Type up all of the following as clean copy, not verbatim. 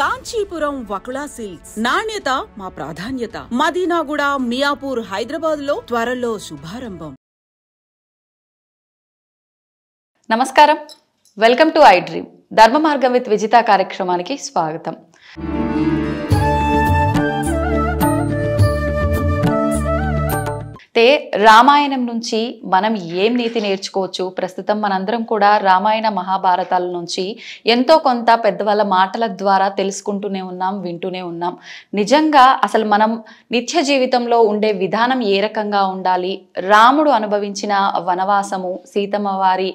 Kanchipuram Vakula silks నాణ్యత మా ప్రాధాన్యత. మదీనాగూడ, మియాపూర్, హైదరాబాద్ లో త్వరలో శుభారంభం. నమస్కారం, వెల్కమ్ టు ఐ డ్రీమ్. ధర్మ మార్గం విత్ విజిత కార్యక్రమానికి స్వాగతం. అయితే రామాయణం నుంచి మనం ఏం నీతి నేర్చుకోవచ్చు? ప్రస్తుతం మనందరం కూడా రామాయణ మహాభారతాల నుంచి ఎంతో కొంత పెద్దవాళ్ళ మాటల ద్వారా తెలుసుకుంటూనే ఉన్నాం, వింటూనే ఉన్నాం. నిజంగా అసలు మనం నిత్య జీవితంలో ఉండే విధానం ఏ రకంగా ఉండాలి? రాముడు అనుభవించిన వనవాసము, సీతమ్మ వారి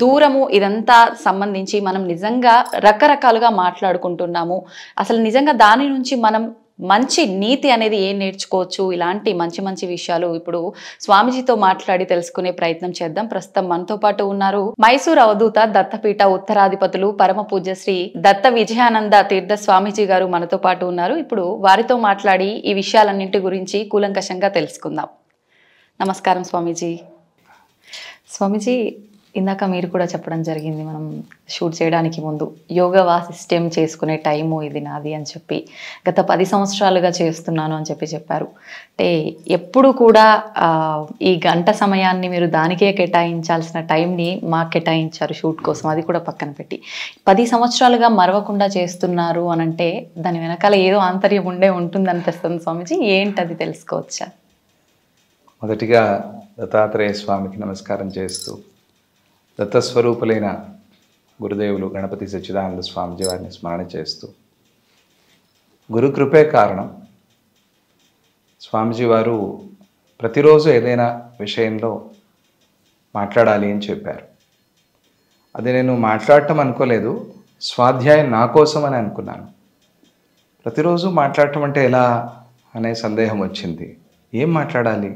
దూరము, ఇదంతా సంబంధించి మనం నిజంగా రకరకాలుగా మాట్లాడుకుంటున్నాము. అసలు నిజంగా దాని నుంచి మనం మంచి నీతి అనేది ఏం నేర్చుకోవచ్చు? ఇలాంటి మంచి మంచి విషయాలు ఇప్పుడు స్వామీజీతో మాట్లాడి తెలుసుకునే ప్రయత్నం చేద్దాం. ప్రస్తుతం మనతో పాటు ఉన్నారు మైసూర్ అవధూత దత్తపీఠ ఉత్తరాధిపతులు పరమ పూజ్య శ్రీ దత్త విజయానంద తీర్థ స్వామీజీ గారు మనతో పాటు ఉన్నారు. ఇప్పుడు వారితో మాట్లాడి ఈ విషయాలన్నింటి గురించి కూలంకషంగా తెలుసుకుందాం. నమస్కారం స్వామీజీ. స్వామీజీ, ఇందాక మీరు కూడా చెప్పడం జరిగింది, మనం షూట్ చేయడానికి ముందు యోగా వాసిష్టం చేసుకునే టైము ఇది నాది అని చెప్పి గత 10 సంవత్సరాలుగా చేస్తున్నాను అని చెప్పారు. అంటే ఎప్పుడు కూడా ఈ గంట సమయాన్ని మీరు దానికే కేటాయించాల్సిన టైంని మాకు కేటాయించారు షూట్ కోసం, అది కూడా పక్కన పెట్టి 10 సంవత్సరాలుగా మరవకుండా చేస్తున్నారు అని అంటే దాని వెనకాల ఏదో ఆంతర్యం ఉంటుంది అనిపిస్తుంది. స్వామీజీ, ఏంటది తెలుసుకోవచ్చా? మొదటిగా దత్తాత్రేయ స్వామికి నమస్కారం చేస్తూ, దత్తస్వరూపులైన గురుదేవులు గణపతి సచ్చిదానంద స్వామిజీ వారిని స్మరణ చేస్తూ, గురుకృపే కారణం. స్వామిజీ వారు ప్రతిరోజు ఏదైనా విషయంలో మాట్లాడాలి అని చెప్పారు. అది నేను మాట్లాడటం అనుకోలేదు, స్వాధ్యాయం నా కోసం అని అనుకున్నాను. ప్రతిరోజు మాట్లాడటం అంటే ఎలా అనే సందేహం వచ్చింది. ఏం మాట్లాడాలి,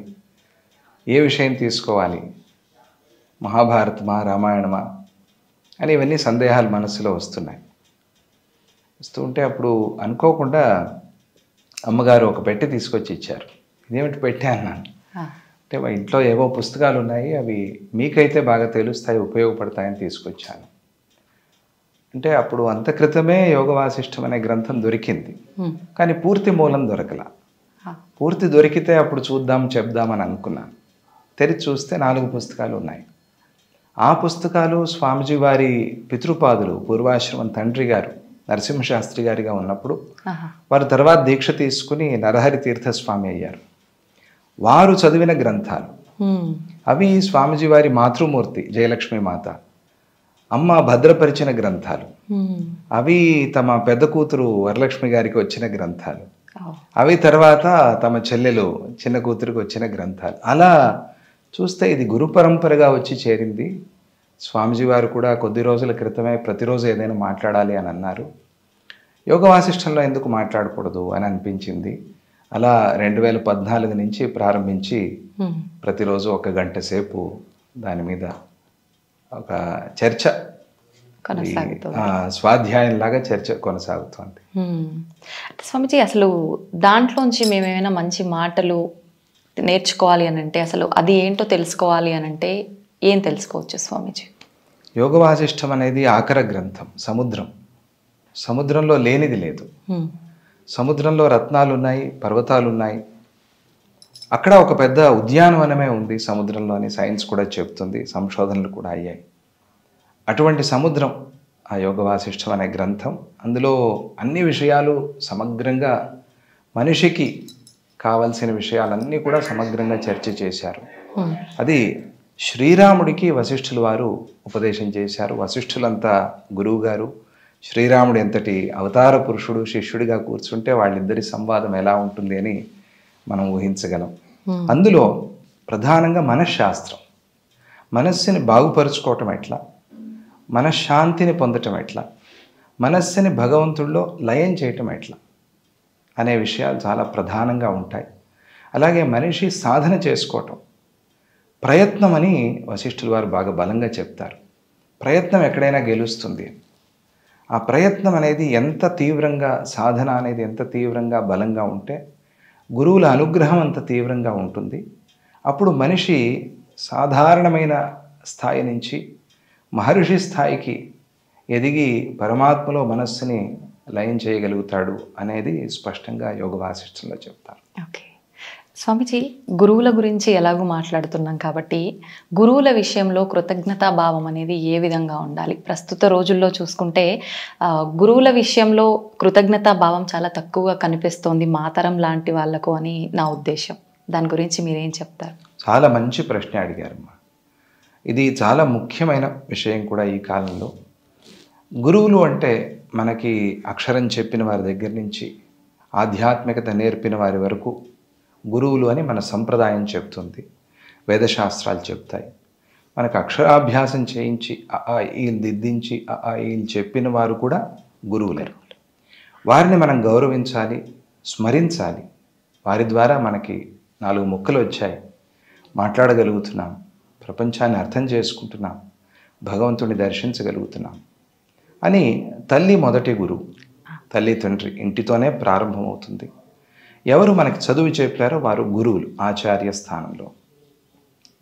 ఏ విషయం తీసుకోవాలి, మహాభారతమా రామాయణమా అని ఇవన్నీ సందేహాలు మనసులో వస్తున్నాయి. వస్తుంటే అప్పుడు అనుకోకుండా అమ్మగారు ఒక పెట్టె తీసుకొచ్చి ఇచ్చారు. ఇదేమిటి పెట్టె అన్నాను. అంటే మా ఇంట్లో ఏవో పుస్తకాలు ఉన్నాయి, అవి మీకైతే బాగా తెలుస్తాయి, ఉపయోగపడతాయని తీసుకొచ్చాను. అంటే అప్పుడు అంత క్రితమే యోగ వాసిష్టం అనే గ్రంథం దొరికింది, కానీ పూర్తి మూలం దొరకల. పూర్తి దొరికితే అప్పుడు చూద్దాం చెప్దామని అనుకున్నాను. తెరిచి చూస్తే 4 పుస్తకాలు ఉన్నాయి. ఆ పుస్తకాలు స్వామిజీ వారి పితృపాదులు, పూర్వాశ్రమం తండ్రి గారు నరసింహశాస్త్రి గారిగా ఉన్నప్పుడు వారు తర్వాత దీక్ష తీసుకుని నరహరి తీర్థస్వామి అయ్యారు. వారు చదివిన గ్రంథాలు అవి. స్వామిజీ వారి మాతృమూర్తి జయలక్ష్మి మాత అమ్మ భద్రపరిచిన గ్రంథాలు అవి. తమ పెద్ద కూతురు వరలక్ష్మి గారికి వచ్చిన గ్రంథాలు అవి. తర్వాత తమ చెల్లెలు చిన్న కూతురికి వచ్చిన గ్రంథాలు. అలా చూస్తే ఇది గురు పరంపరగా వచ్చి చేరింది. స్వామిజీ వారు కూడా కొద్ది రోజుల క్రితమే ప్రతిరోజు ఏదైనా మాట్లాడాలి అని అన్నారు. యోగ వాసిష్టంలో ఎందుకు మాట్లాడకూడదు అని అనిపించింది. అలా 2014 నుంచి ప్రారంభించి ప్రతిరోజు 1 గంట సేపు దాని మీద ఒక చర్చ, స్వాధ్యాయంలాగా చర్చ కొనసాగుతుంది. స్వామిజీ, అసలు దాంట్లోంచి మేమేమైనా మంచి మాటలు నేర్చుకోవాలి అని అంటే అసలు అది ఏంటో తెలుసుకోవాలి అని అంటే ఏం తెలుసుకోవచ్చు స్వామీజీ? యోగ వాసిష్టం అనేది ఆఖర గ్రంథం. సముద్రంలో లేనిది లేదు. సముద్రంలో రత్నాలు ఉన్నాయి, పర్వతాలు ఉన్నాయి. అక్కడ ఒక పెద్ద ఉద్యానవనమే ఉంది సముద్రంలో అని సైన్స్ కూడా చెప్తుంది, సంశోధనలు కూడా అయ్యాయి. అటువంటి సముద్రం ఆ యోగ వాసిష్టం అనే గ్రంథం. అందులో అన్ని విషయాలు సమగ్రంగా, మనిషికి కావలసిన విషయాలన్నీ కూడా సమగ్రంగా చర్చ చేశారు. అది శ్రీరాముడికి వశిష్ఠుల వారు ఉపదేశం చేశారు. వశిష్ఠులంతా గురువు గారు, శ్రీరాముడు ఎంతటి అవతార పురుషుడు శిష్యుడిగా కూర్చుంటే వాళ్ళిద్దరి సంవాదం ఎలా ఉంటుంది అని మనం ఊహించగలం. అందులో ప్రధానంగా మనశ్శాస్త్రం, మనస్సుని బాగుపరుచుకోవటం ఎట్లా, మనశ్శాంతిని పొందటం ఎట్లా, మనస్సుని భగవంతుడిలో లయం చేయటం ఎట్లా అనే విషయాలు చాలా ప్రధానంగా ఉంటాయి. అలాగే మనిషి సాధన చేసుకోవటం, ప్రయత్నం అని వశిష్ఠుల వారు బాగా బలంగా చెప్తారు. ప్రయత్నం ఎక్కడైనా గెలుస్తుంది. ఆ ప్రయత్నం అనేది ఎంత తీవ్రంగా, సాధన అనేది ఎంత తీవ్రంగా బలంగా ఉంటే గురువుల అనుగ్రహం అంత తీవ్రంగా ఉంటుంది. అప్పుడు మనిషి సాధారణమైన స్థాయి నుంచి మహర్షి స్థాయికి ఎదిగి పరమాత్మలో మనస్సుని లయం చేయగలుగుతాడు అనేది స్పష్టంగా యోగ వాసిష్టంలో చెప్తారు. ఓకే స్వామీజీ, గురువుల గురించి ఎలాగో మాట్లాడుతున్నాం కాబట్టి గురువుల విషయంలో కృతజ్ఞతా భావం అనేది ఏ విధంగా ఉండాలి? ప్రస్తుత రోజుల్లో చూసుకుంటే గురువుల విషయంలో కృతజ్ఞతా భావం చాలా తక్కువగా కనిపిస్తోంది మాతరం లాంటి వాళ్ళకు అని నా ఉద్దేశం. దాని గురించి మీరేం చెప్తారు? చాలా మంచి ప్రశ్న అడిగారమ్మా. ఇది చాలా ముఖ్యమైన విషయం కూడా ఈ కాలంలో. గురువులు అంటే మనకి అక్షరం చెప్పిన వారి దగ్గర నుంచి ఆధ్యాత్మికత నేర్పిన వారి వరకు గురువులు అని మన సంప్రదాయం చెప్తుంది, వేదశాస్త్రాలు చెప్తాయి. మనకు అక్షరాభ్యాసం చేయించి ఈలు దిద్దించి ఈలు చెప్పిన వారు కూడా గురువులే. వారిని మనం గౌరవించాలి, స్మరించాలి. వారి ద్వారా మనకి 4 ముక్కలు వచ్చాయి, మాట్లాడగలుగుతున్నాం, ప్రపంచాన్ని అర్థం చేసుకుంటున్నాం, భగవంతుడిని దర్శించగలుగుతున్నాం అని తల్లి మొదటి గురువు. తల్లి తండ్రి ఇంటితోనే ప్రారంభమవుతుంది. ఎవరు మనకి చదువు చెప్పారో వారు గురువులు ఆచార్య స్థానంలో.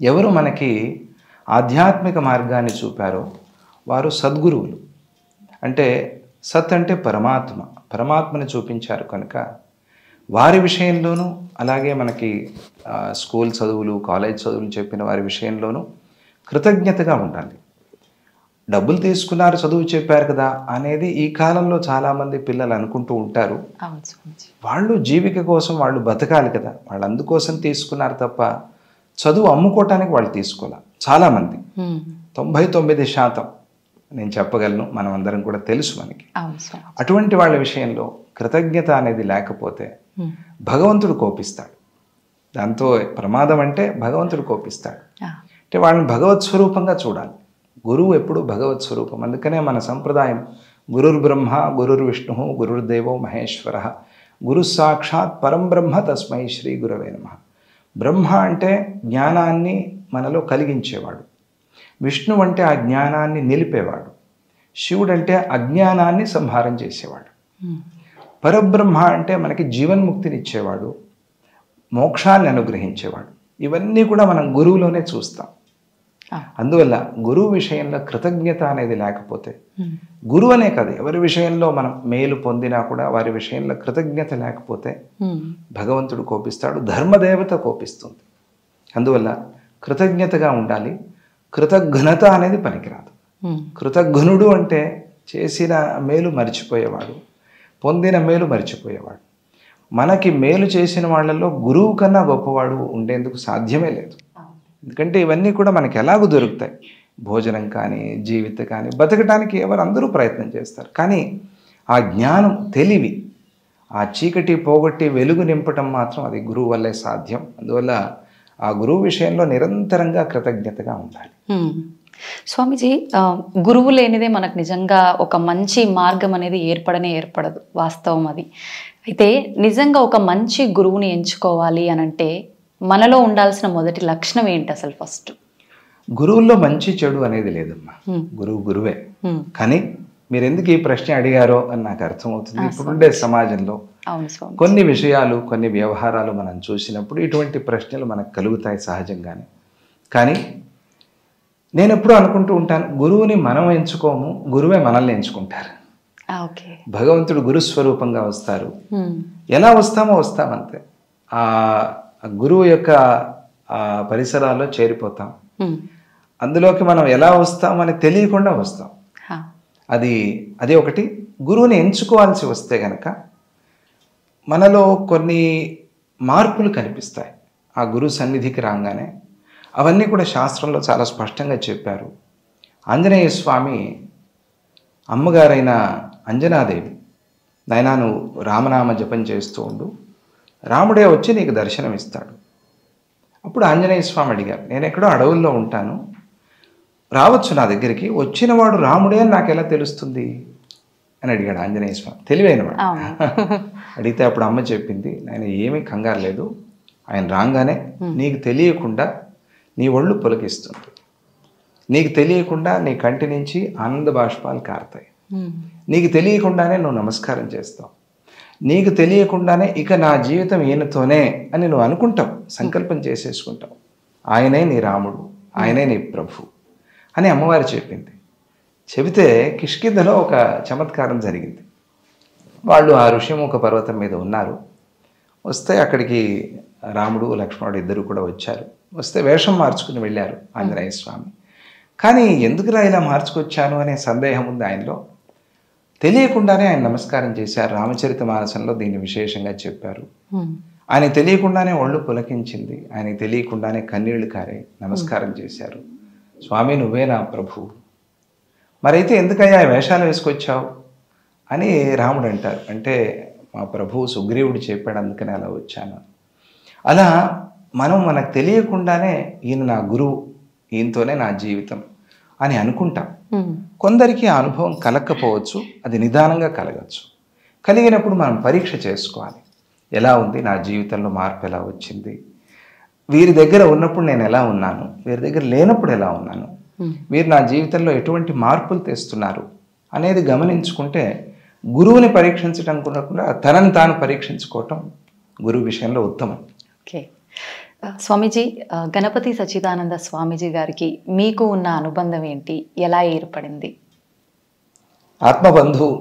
ఎవరు మనకి ఆధ్యాత్మిక మార్గాన్ని చూపారో వారు సద్గురువులు. అంటే సత్ అంటే పరమాత్మని చూపించారు కనుక వారి విషయంలోనూ, అలాగే మనకి స్కూల్ చదువులు, కాలేజ్ చదువులు చెప్పిన వారి విషయంలోనూ కృతజ్ఞతగా ఉండాలి. డబ్బులు తీసుకున్నారు, చదువు చెప్పారు కదా అనేది ఈ కాలంలో చాలామంది పిల్లలు అనుకుంటూ ఉంటారు. వాళ్ళు జీవిక కోసం వాళ్ళు బతకాలి కదా, వాళ్ళు అందుకోసం తీసుకున్నారు తప్ప చదువు అమ్ముకోవటానికి వాళ్ళు తీసుకోవాలి. చాలామంది 99% నేను చెప్పగలను, మనం అందరం కూడా తెలుసు మనకి. అటువంటి వాళ్ళ విషయంలో కృతజ్ఞత అనేది లేకపోతే భగవంతుడు కోపిస్తాడు. దాంతో ప్రమాదం అంటే భగవంతుడు కోపిస్తాడు. అంటే వాళ్ళని భగవత్ స్వరూపంగా చూడాలి. గురువు ఎప్పుడు భగవత్ స్వరూపం. అందుకనే మన సంప్రదాయం గురుర్బ్రహ్మ గురుర్విష్ణు గురుర్దేవో మహేశ్వర గురు సాక్షాత్ పరం బ్రహ్మ తస్మై శ్రీ గురవే నమః. బ్రహ్మ అంటే జ్ఞానాన్ని మనలో కలిగించేవాడు, విష్ణు అంటే ఆ జ్ఞానాన్ని నిలిపేవాడు, శివుడు అంటే అజ్ఞానాన్ని సంహారం చేసేవాడు, పరబ్రహ్మ అంటే మనకి జీవన్ముక్తినిచ్చేవాడు, మోక్షాన్ని అనుగ్రహించేవాడు. ఇవన్నీ కూడా మనం గురువులోనే చూస్తాం. అందువల్ల గురువు విషయంలో కృతజ్ఞత అనేది లేకపోతే, గురువు అనే కాదు ఎవరి విషయంలో మనం మేలు పొందినా కూడా వారి విషయంలో కృతజ్ఞత లేకపోతే భగవంతుడు కోపిస్తాడు, ధర్మదేవత కోపిస్తుంది. అందువల్ల కృతజ్ఞతగా ఉండాలి. కృతజ్ఞత అనేది పనికిరాదు. కృతజ్ఞుడు అంటే చేసిన మేలు మర్చిపోయేవాడు, పొందిన మేలు మర్చిపోయేవాడు. మనకి మేలు చేసిన వాళ్ళల్లో గురువు కన్నా గొప్పవాడు ఉండేందుకు సాధ్యమే లేదు. ఎందుకంటే ఇవన్నీ కూడా మనకి ఎలాగూ దొరుకుతాయి. భోజనం కానీ, జీవితం కానీ, బతకడానికి అందరూ ప్రయత్నం చేస్తారు. కానీ ఆ జ్ఞానం, తెలివి, ఆ చీకటి పోగొట్టి వెలుగు నింపటం మాత్రం అది గురువు వల్లే సాధ్యం. అందువల్ల ఆ గురువు విషయంలో నిరంతరంగా కృతజ్ఞతగా ఉండాలి. స్వామీజీ, గురువు లేనిదే మనకు నిజంగా ఒక మంచి మార్గం అనేది ఏర్పడదు, వాస్తవం అది. అయితే నిజంగా ఒక మంచి గురువుని ఎంచుకోవాలి అని అంటే మనలో ఉండాల్సిన మొదటి లక్షణం ఏంటి అసలు? ఫస్ట్ గురువుల్లో మంచి చెడు అనేది లేదమ్మా. గురువు గురువే. కానీ మీరు ఎందుకు ఈ ప్రశ్న అడిగారో అని నాకు అర్థమవుతుంది. ఇప్పుడుండే సమాజంలో కొన్ని విషయాలు, కొన్ని వ్యవహారాలు మనం చూసినప్పుడు ఇటువంటి ప్రశ్నలు మనకు కలుగుతాయి సహజంగానే. కానీ నేను ఎప్పుడూ అనుకుంటూ ఉంటాను, గురువుని మనం ఎంచుకోము, గురువే మనల్ని ఎంచుకుంటారు. భగవంతుడు గురుస్వరూపంగా వస్తారు. ఎలా వస్తామో వస్తామంతే. ఆ గురువు యొక్క పరిసరాల్లో చేరిపోతాం. అందులోకి మనం ఎలా వస్తామని తెలియకుండా వస్తాం. అది ఒకటి. గురువుని ఎంచుకోవాల్సి వస్తే గనక మనలో కొన్ని మార్పులు కనిపిస్తాయి ఆ గురువు సన్నిధికి రాగానే. అవన్నీ కూడా శాస్త్రంలో చాలా స్పష్టంగా చెప్పారు. ఆంజనేయ స్వామి అమ్మగారైన అంజనాదేవి, నాయనా నువ్వు రామనామ జపం చేస్తూ ఉండు, రాముడే వచ్చి నీకు దర్శనం ఇస్తాడు. అప్పుడు ఆంజనేయ స్వామి అడిగారు, నేను ఎక్కడో అడవుల్లో ఉంటాను, రావచ్చు నా దగ్గరికి, వచ్చినవాడు రాముడే అని నాకు ఎలా తెలుస్తుంది అని అడిగాడు ఆంజనేయ స్వామి. తెలివైనవాడు. అడిగితే అప్పుడు అమ్మ చెప్పింది, ఆయన ఏమీ కంగారు లేదు, ఆయన రాగానే నీకు తెలియకుండా నీ ఒళ్ళు పులకిస్తుంది, నీకు తెలియకుండా నీ కంటి నుంచి ఆనంద బాష్పాలు కారుతాయి, నీకు తెలియకుండానే నువ్వు నమస్కారం చేస్తావు, నీకు తెలియకుండానే ఇక నా జీవితం ఈయనతోనే అని నువ్వు అనుకుంటావు, సంకల్పం చేసేసుకుంటావు. ఆయనే నీ రాముడు, ఆయనే నీ ప్రభు అని అమ్మవారు చెప్పింది. చెబితే కిష్కింధలో ఒక చమత్కారం జరిగింది. వాళ్ళు ఆ ఋషిముఖ పర్వతం మీద ఉన్నారు. వస్తే అక్కడికి రాముడు లక్ష్మణుడు ఇద్దరు కూడా వచ్చారు. వస్తే వేషం మార్చుకుని వెళ్ళారు ఆంజనేయ స్వామి. కానీ ఎందుకురా ఇలా మార్చుకొచ్చాను అనే సందేహం ఉంది ఆయనలో. తెలియకుండానే ఆయన నమస్కారం చేశారు. రామచరిత మానసంలో దీన్ని విశేషంగా చెప్పారు. ఆయన తెలియకుండానే ఒళ్ళు పులకించింది. ఆయన తెలియకుండానే కన్నీళ్లు కారాయి. నమస్కారం చేశారు. స్వామి నువ్వే నా ప్రభు, మరైతే ఎందుకయ్యా వేషాలు వేసుకొచ్చావు అని రాముడు అంటారు. అంటే మా ప్రభువు సుగ్రీవుడు చెప్పాడు, అందుకని అలా వచ్చాను. అలా మనకు తెలియకుండానే ఈయన నా గురువు, ఈయనతోనే నా జీవితం అని అనుకుంటాం. కొందరికి ఆ అనుభవం కలగకపోవచ్చు, అది నిదానంగా కలగచ్చు. కలిగినప్పుడు మనం పరీక్ష చేసుకోవాలి. ఎలా ఉంది నా జీవితంలో మార్పు, ఎలా వచ్చింది, వీరి దగ్గర ఉన్నప్పుడు నేను ఎలా ఉన్నాను, వీరి దగ్గర లేనప్పుడు ఎలా ఉన్నాను, వీరు నా జీవితంలో ఎటువంటి మార్పులు తెస్తున్నారు అనేది గమనించుకుంటే గురువుని పరీక్షించడం కూడా తనని తాను పరీక్షించుకోవటం గురువు విషయంలో ఉత్తమం. ఓకే స్వామీజీ, గణపతి సచ్చిదానంద స్వామీజీ గారికి మీకు ఉన్న అనుబంధం ఏంటి, ఎలా ఏర్పడింది? ఆత్మబంధువు,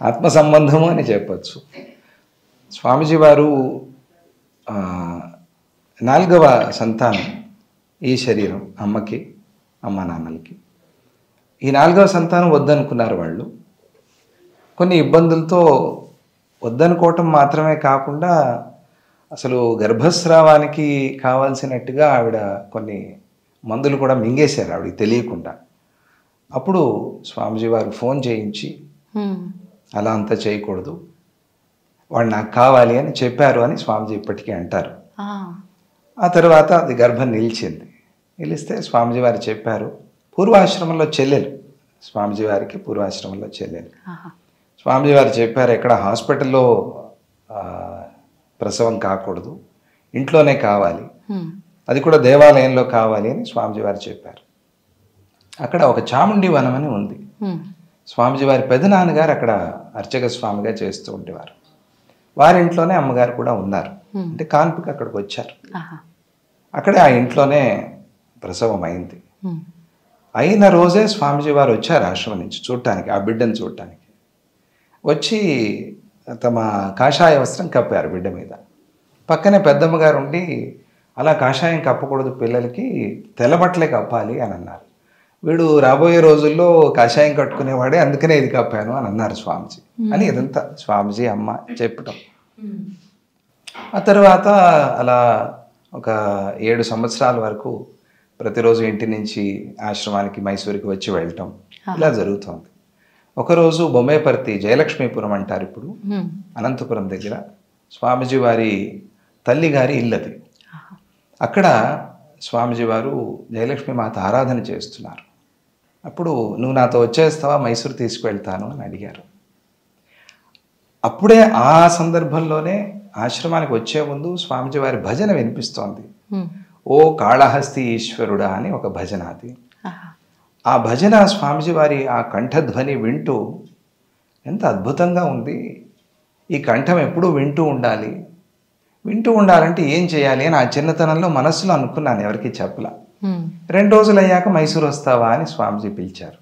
ఆత్మ సంబంధము అని చెప్పచ్చు. స్వామీజీ వారు 4వ సంతానం ఈ శరీరం, అమ్మకి అమ్మ నాన్నలకి. ఈ 4వ సంతానం వద్దనుకున్నారు వాళ్ళు. కొన్ని ఇబ్బందులతో వద్దనుకోవటం మాత్రమే కాకుండా అసలు గర్భస్రావానికి కావాల్సినట్టుగా ఆవిడ కొన్ని మందులు కూడా మింగేశారు ఆవిడకి తెలియకుండా. అప్పుడు స్వామీజీ వారు ఫోన్ చేయించి అలా అంతా చేయకూడదు, వాడు నాకు కావాలి అని చెప్పారు అని స్వామీజీ ఇప్పటికీ అంటారు. ఆ తర్వాత అది గర్భం నిలిచింది. నిలిస్తే స్వామీజీ వారు చెప్పారు, పూర్వాశ్రమంలో చెల్లెలు, స్వామీజీ వారికి పూర్వాశ్రమంలో చెల్లెలు. స్వామీజీ వారు చెప్పారు, ఎక్కడ హాస్పిటల్లో ప్రసవం కాకూడదు, ఇంట్లోనే కావాలి, అది కూడా దేవాలయంలో కావాలి అని స్వామీజీ వారు చెప్పారు. అక్కడ ఒక చాముండి వనం అని ఉంది. స్వామీజీ వారి పెదనాన్నగారు అక్కడ అర్చక స్వామిగా చేస్తూ ఉండేవారు. వారింట్లోనే అమ్మగారు కూడా ఉన్నారు. అంటే కాన్పుకి అక్కడికి వచ్చారు. అక్కడే ఆ ఇంట్లోనే ప్రసవం అయింది. అయిన రోజే స్వామీజీ వారు వచ్చారు ఆశ్రమం నుంచి చూడటానికి, ఆ బిడ్డను చూడటానికి. వచ్చి తమ కాషాయ వస్త్రం కప్పారు బిడ్డ మీద. పక్కనే పెద్దమ్మగారు ఉండి, అలా కాషాయం కప్పకూడదు పిల్లలకి, తెల్లబట్టలే కప్పాలి అని అన్నారు. వీడు రాబోయే రోజుల్లో కాషాయం కట్టుకునేవాడే, అందుకనే ఇది కప్పాను అని అన్నారు స్వామీజీ. అని ఇదంతా స్వామీజీ అమ్మ చెప్పటం. ఆ తర్వాత అలా ఒక 7 సంవత్సరాల వరకు ప్రతిరోజు ఇంటి నుంచి ఆశ్రమానికి మైసూరుకి వచ్చి వెళ్ళటం ఇలా జరుగుతుంది. ఒకరోజు బొమ్మేపర్తి, జయలక్ష్మీపురం అంటారు ఇప్పుడు, అనంతపురం దగ్గర స్వామీజీ వారి తల్లి గారి ఇల్లది. అక్కడ స్వామీజీ వారు జయలక్ష్మీ మాత ఆరాధన చేస్తున్నారు. అప్పుడు నువ్వు నాతో వచ్చేస్తావా, మైసూరు తీసుకువెళ్తాను అని అడిగారు. అప్పుడే ఆ సందర్భంలోనే ఆశ్రమానికి వచ్చే ముందు స్వామీజీ వారి భజన వినిపిస్తోంది. ఓ కాళహస్తి ఈశ్వరుడా అని ఒక భజన. అది ఆ భజన స్వామీజీ వారి ఆ కంఠధ్వని వింటూ ఎంత అద్భుతంగా ఉంది, ఈ కంఠం ఎప్పుడూ వింటూ ఉండాలి, వింటూ ఉండాలంటే ఏం చేయాలి అని ఆ చిన్నతనంలో మనస్సులో అనుకున్నాను, ఎవరికి చెప్పలా. 2 రోజులు అయ్యాక మైసూరు వస్తావా అని స్వామీజీ పిలిచారు.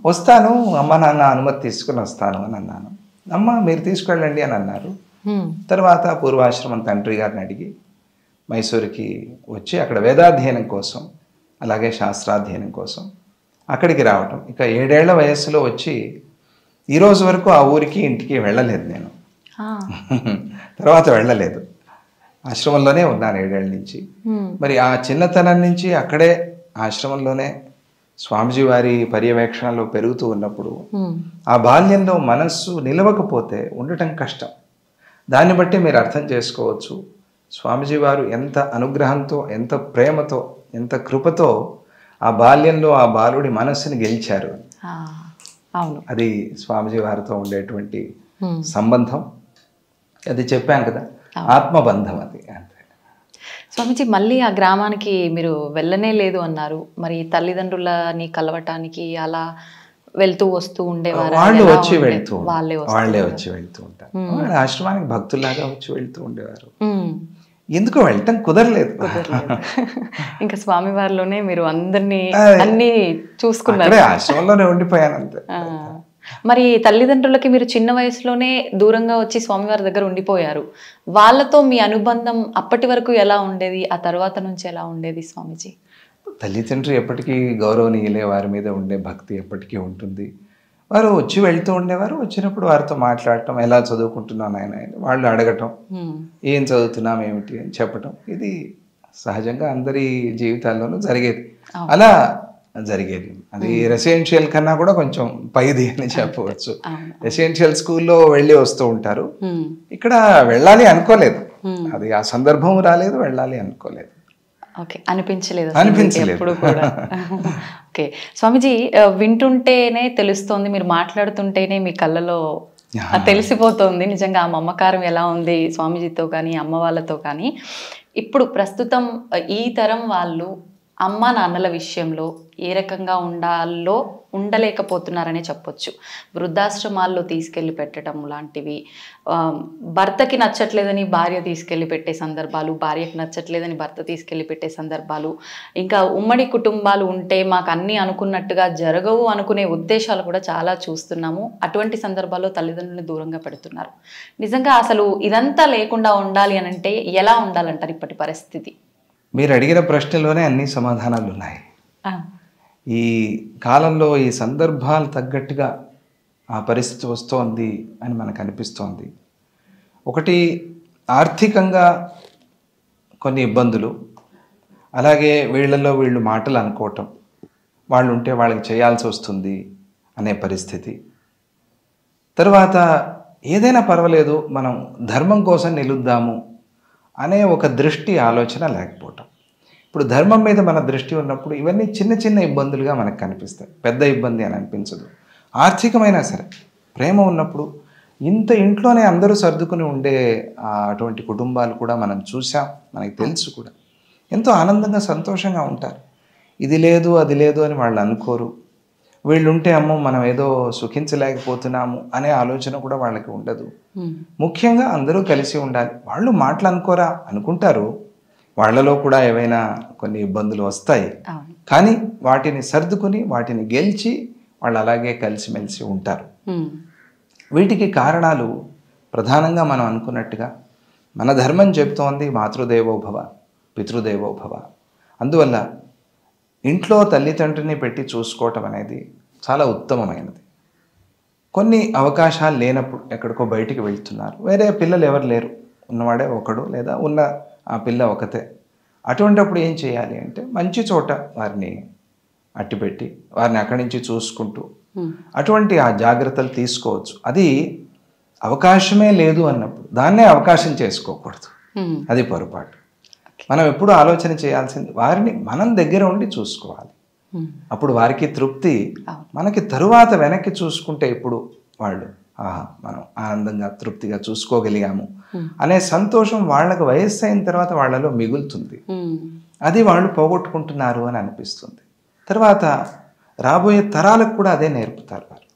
వస్తాను, అమ్మ నాన్న అనుమతి తీసుకుని వస్తాను అని అన్నాను. అమ్మ మీరు తీసుకెళ్ళండి అని అన్నారు. తర్వాత పూర్వాశ్రమం తండ్రి గారిని అడిగి మైసూరుకి వచ్చి అక్కడ వేదాధ్యయనం కోసం, అలాగే శాస్త్రాధ్యయనం కోసం అక్కడికి రావటం. ఇక 7 ఏళ్ల వయస్సులో వచ్చి ఈరోజు వరకు ఆ ఊరికి ఇంటికి వెళ్ళలేదు నేను. తర్వాత వెళ్ళలేదు, ఆశ్రమంలోనే ఉన్నాను 7 ఏళ్ళ నుంచి. మరి ఆ చిన్నతనం నుంచి అక్కడే ఆశ్రమంలోనే స్వామీజీ వారి పర్యవేక్షణలో పెరుగుతూ ఉన్నప్పుడు ఆ బాల్యంలో మనస్సు నిలవకపోతే ఉండటం కష్టం. దాన్ని బట్టి మీరు అర్థం చేసుకోవచ్చు స్వామీజీ వారు ఎంత అనుగ్రహంతో, ఎంత ప్రేమతో, ఎంత కృపతో ఆ బాల్యంలో ఆ బాలుడి మనస్సుని గెలిచారు. అవును, అది స్వామీజీ వారితో ఉండేటువంటి సంబంధం. అది చెప్పాను కదా, ఆత్మబంధం అది. అంతే. స్వామీజీ, మళ్ళీ ఆ గ్రామానికి మీరు వెళ్ళనే లేదు అన్నారు. మరి తల్లిదండ్రులని కలవటానికి అలా వెళ్తూ వస్తూ ఉండేవారు? వాళ్ళే వచ్చి వెళ్తూ ఉంటారు. ఆశ్రమానికి భక్తుల్లాగా వచ్చి వెళ్తూ ఉండేవారు. ఎందుకో వెళ్ళటం కుదరలేదు. ఇంకా స్వామివారిలోనే మీరు అందరినీ అన్ని చూసుకున్నారు, ఆశ్రమంలోనే ఉండిపోయాను అంతే. మరి తల్లిదండ్రులకి మీరు చిన్న వయసులోనే దూరంగా వచ్చి స్వామివారి దగ్గర ఉండిపోయారు, వాళ్ళతో మీ అనుబంధం అప్పటి వరకు ఎలా ఉండేది, ఆ తర్వాత నుంచి ఎలా ఉండేది స్వామీజీ? తల్లిదండ్రులు ఎప్పటికీ గౌరవనీయులే, వారి మీద ఉండే భక్తి ఎప్పటికీ ఉంటుంది. వారు వచ్చి వెళ్తూ ఉండేవారు, వచ్చినప్పుడు వారితో మాట్లాడటం, ఎలా చదువుకుంటున్నాను ఆయన వాళ్ళు అడగటం, ఏం చదువుతున్నాం ఏమిటి అని చెప్పటం, ఇది సహజంగా అందరి జీవితాల్లోనూ జరిగేది. అలా జరిగేది. అది రెసిడెన్షియల్ కన్నా కూడా కొంచెం పైది అని చెప్పవచ్చు. రెసిడెన్షియల్ స్కూల్లో వెళ్ళి వస్తూ ఉంటారు, ఇక్కడ వెళ్ళాలి అనుకోలేదు, అది ఆ సందర్భం రాలేదు, వెళ్ళాలి అనుకోలేదు. ఓకే, అనిపించలేదు ఎప్పుడు కూడా. ఓకే స్వామీజీ, వింటుంటేనే తెలుస్తోంది, మీరు మాట్లాడుతుంటేనే మీ కళ్ళలో తెలిసిపోతుంది నిజంగా ఆ మమకారం ఎలా ఉంది స్వామీజీతో కానీ అమ్మ వాళ్ళతో కానీ. ఇప్పుడు ప్రస్తుతం ఈ తరం వాళ్ళు అమ్మ నాన్నల విషయంలో ఏ రకంగా ఉండాలో ఉండలేకపోతున్నారనే చెప్పొచ్చు. వృద్ధాశ్రమాల్లో తీసుకెళ్ళి పెట్టడం లాంటివి, భర్తకి నచ్చట్లేదని భార్య తీసుకెళ్ళి పెట్టే సందర్భాలు, భార్యకి నచ్చట్లేదని భర్త తీసుకెళ్ళి పెట్టే సందర్భాలు, ఇంకా ఉమ్మడి కుటుంబాలు ఉంటే మాకు అన్నీ అనుకున్నట్టుగా జరగవు అనుకునే ఉద్దేశాలు కూడా చాలా చూస్తున్నాము. అటువంటి సందర్భాల్లో తల్లిదండ్రులను దూరంగా పెడుతున్నారు. నిజంగా అసలు ఇదంతా లేకుండా ఉండాలి అని అంటే ఎలా ఉండాలంటారు ఇప్పటి పరిస్థితి? మీరు అడిగిన ప్రశ్నలోనే అన్ని సమాధానాలు ఉన్నాయి. ఈ కాలంలో ఈ సందర్భాలు తగ్గట్టుగా ఆ పరిస్థితి వస్తోంది అని మనకు అనిపిస్తోంది. ఒకటి, ఆర్థికంగా కొన్ని ఇబ్బందులు, అలాగే వీళ్ళల్లో వీళ్ళు మాటలు అనుకోవటం, వాళ్ళు ఉంటే వాళ్ళకి చేయాల్సి వస్తుంది అనే పరిస్థితి. తర్వాత ఏదైనా పర్వాలేదు మనం ధర్మం కోసం నిలుద్దాము అనే ఒక దృష్టి ఆలోచన లేకపోవటం. ఇప్పుడు ధర్మం మీద మన దృష్టి ఉన్నప్పుడు ఇవన్నీ చిన్న చిన్న ఇబ్బందులుగా మనకు కనిపిస్తాయి, పెద్ద ఇబ్బంది అని అనిపించదు. ఆర్థికమైనా సరే ప్రేమ ఉన్నప్పుడు ఇంత ఇంట్లోనే అందరూ సర్దుకుని ఉండే అటువంటి కుటుంబాలు కూడా మనం చూసాం, మనకి తెలుసు కూడా. ఎంతో ఆనందంగా సంతోషంగా ఉంటారు. ఇది లేదు అది లేదు అని వాళ్ళు అనుకోరు. వీళ్ళుంటే అమ్మో మనం ఏదో సుఖించలేకపోతున్నాము అనే ఆలోచన కూడా వాళ్ళకి ఉండదు. ముఖ్యంగా అందరూ కలిసి ఉండాలి. వాళ్ళు మాటలు అనుకోరా, అనుకుంటారు, వాళ్ళలో కూడా ఏవైనా కొన్ని ఇబ్బందులు వస్తాయి, కానీ వాటిని సర్దుకుని వాటిని గెలిచి వాళ్ళు అలాగే కలిసిమెలిసి ఉంటారు. వీటికి కారణాలు ప్రధానంగా మనం అనుకున్నట్టుగా మన ధర్మం చెప్తోంది మాతృదేవోభవ పితృదేవోభవ. అందువల్ల ఇంట్లో తల్లిదండ్రిని పెట్టి చూసుకోవటం అనేది చాలా ఉత్తమమైనది. కొన్ని అవకాశాలు లేనప్పుడు ఎక్కడికో బయటికి వెళ్తున్నారు, వేరే పిల్లలు ఎవరు లేరు, ఉన్నవాడే ఒకడు లేదా ఉన్న ఆ పిల్ల ఒకతే, అటువంటిప్పుడు ఏం చేయాలి అంటే మంచి చోట వారిని అట్టిపెట్టి వారిని అక్కడి నుంచి చూసుకుంటూ అటువంటి ఆ జాగ్రత్తలు తీసుకోవచ్చు. అది అవకాశమే లేదు అన్నప్పుడు దాన్నే అవకాశం చేసుకోకూడదు, అది పొరపాటు. మనం ఎప్పుడు ఆలోచన చేయాల్సింది వారిని మనం దగ్గర ఉండి చూసుకోవాలి. అప్పుడు వారికి తృప్తి, మనకి తరువాత వెనక్కి చూసుకుంటే ఇప్పుడు వాళ్ళు మనం ఆనందంగా తృప్తిగా చూసుకోగలిగాము అనే సంతోషం వాళ్ళకు వయస్సు అయిన తర్వాత వాళ్ళలో మిగులుతుంది. అది వాళ్ళు పోగొట్టుకుంటున్నారు అని అనిపిస్తుంది. తర్వాత రాబోయే తరాలకు కూడా అదే నేర్పుతారు వారు.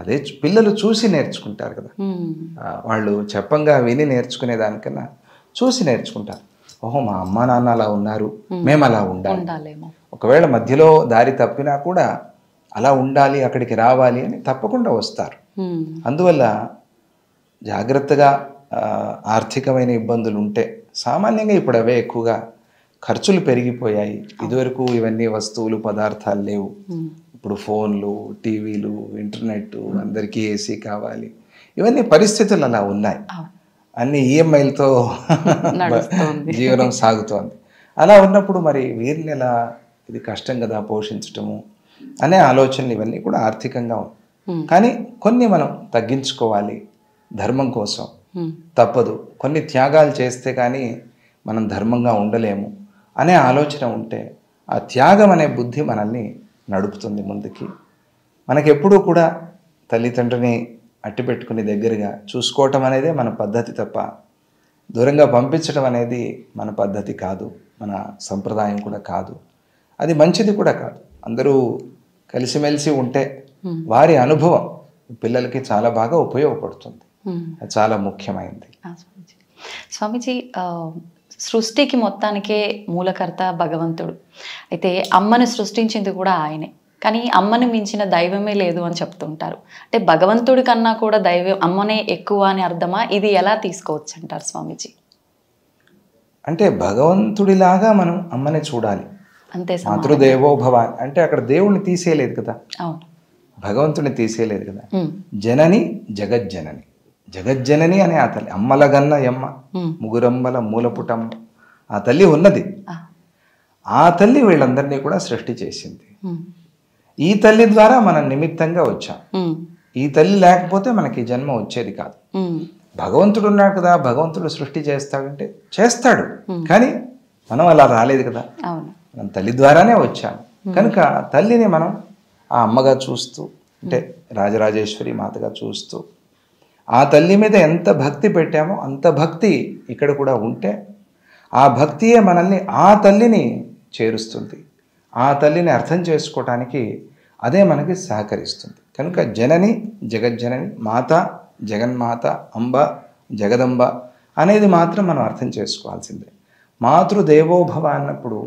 అదే పిల్లలు చూసి నేర్చుకుంటారు కదా, వాళ్ళు చెప్పంగా విని నేర్చుకునే దానికన్నా చూసి నేర్చుకుంటారు. ఓహో మా అమ్మా నాన్న అలా ఉన్నారు, మేము అలా ఉండాలి. ఒకవేళ మధ్యలో దారి తప్పినా కూడా అలా ఉండాలి, అక్కడికి రావాలి అని తప్పకుండా వస్తారు. అందువల్ల జాగ్రత్తగా ఆర్థికమైన ఇబ్బందులు ఉంటే, సామాన్యంగా ఇప్పుడు అవే ఎక్కువగా ఖర్చులు పెరిగిపోయాయి. ఇదివరకు ఇవన్నీ వస్తువులు పదార్థాలు లేవు, ఇప్పుడు ఫోన్లు, టీవీలు, ఇంటర్నెట్, అందరికీ ఏసీ కావాలి, ఇవన్నీ పరిస్థితులు అలా ఉన్నాయి. అన్ని ఈఎంఐలతో జీవనం సాగుతోంది. అలా ఉన్నప్పుడు మరి వీరిని ఎలా, ఇది కష్టం కదా పోషించటము అనే ఆలోచనలు ఇవన్నీ కూడా ఆర్థికంగా ఉన్నాయి. కానీ కొన్ని మనం తగ్గించుకోవాలి ధర్మం కోసం, తప్పదు. కొన్ని త్యాగాలు చేస్తే కానీ మనం ధర్మంగా ఉండలేము అనే ఆలోచన ఉంటే ఆ త్యాగం అనే బుద్ధి మనల్ని నడుపుతుంది ముందుకి. మనకెప్పుడూ కూడా తల్లిదండ్రిని అట్టిపెట్టుకుని దగ్గరగా చూసుకోవటం అనేదే మన పద్ధతి తప్ప దూరంగా పంపించడం అనేది మన పద్ధతి కాదు, మన సంప్రదాయం కూడా కాదు, అది మంచిది కూడా కాదు. అందరూ కలిసిమెలిసి ఉంటే వారి అనుభవం పిల్లలకి చాలా బాగా ఉపయోగపడుతుంది, అది చాలా ముఖ్యమైనది. స్వామీజీ, సృష్టికి మొత్తానికే మూలకర్త భగవంతుడు. అయితే అమ్మని సృష్టించింది కూడా ఆయనే. కానీ అమ్మని మించిన దైవమే లేదు అని చెప్తుంటారు. అంటే భగవంతుడి కన్నా కూడా దైవం అమ్మనే ఎక్కువ అని అర్థమా? ఇది ఎలా తీసుకోవచ్చు అంటారు స్వామీజీ? అంటే భగవంతుడిలాగా మనం అమ్మని చూడాలి. అంతే. మాతృదేవో భవ అంటే అక్కడ దేవుణ్ణి తీసేయలేదు కదా, అవును, భగవంతుని తీసేయలేదు కదా. జనని జగజ్జనని, జగజ్జనని అనే ఆ తల్లి, అమ్మలగన్న యమ్మ, ముగురమ్మల మూలపుటమ్మ, ఆ తల్లి ఉన్నది. ఆ తల్లి వీళ్ళందరినీ కూడా సృష్టి చేసింది. ఈ తల్లి ద్వారా మనం నిమిత్తంగా వచ్చాం. ఈ తల్లి లేకపోతే మనకి జన్మ వచ్చేది కాదు. భగవంతుడు ఉన్నాడు కదా, భగవంతుడు సృష్టి చేస్తాడంటే చేస్తాడు, కానీ మనం అలా రాలేదు కదా, మనం తల్లి ద్వారానే వచ్చాము. కనుక తల్లిని మనం ఆ అమ్మగా చూస్తూ, అంటే రాజరాజేశ్వరి మాతగా చూస్తూ, ఆ తల్లి మీద ఎంత భక్తి పెట్టామో అంత భక్తి ఇక్కడ కూడా ఉంటే ఆ భక్తియే మనల్ని ఆ తల్లిని చేరుస్తుంది. ఆ తల్లిని అర్థం చేసుకోవటానికి అదే మనకి సహకరిస్తుంది. కనుక జనని జగజ్జనని, మాత జగన్మాత, అంబ జగదంబ అనేది మాత్రం మనం అర్థం చేసుకోవాల్సిందే. మాతృదేవోభవ అన్నప్పుడు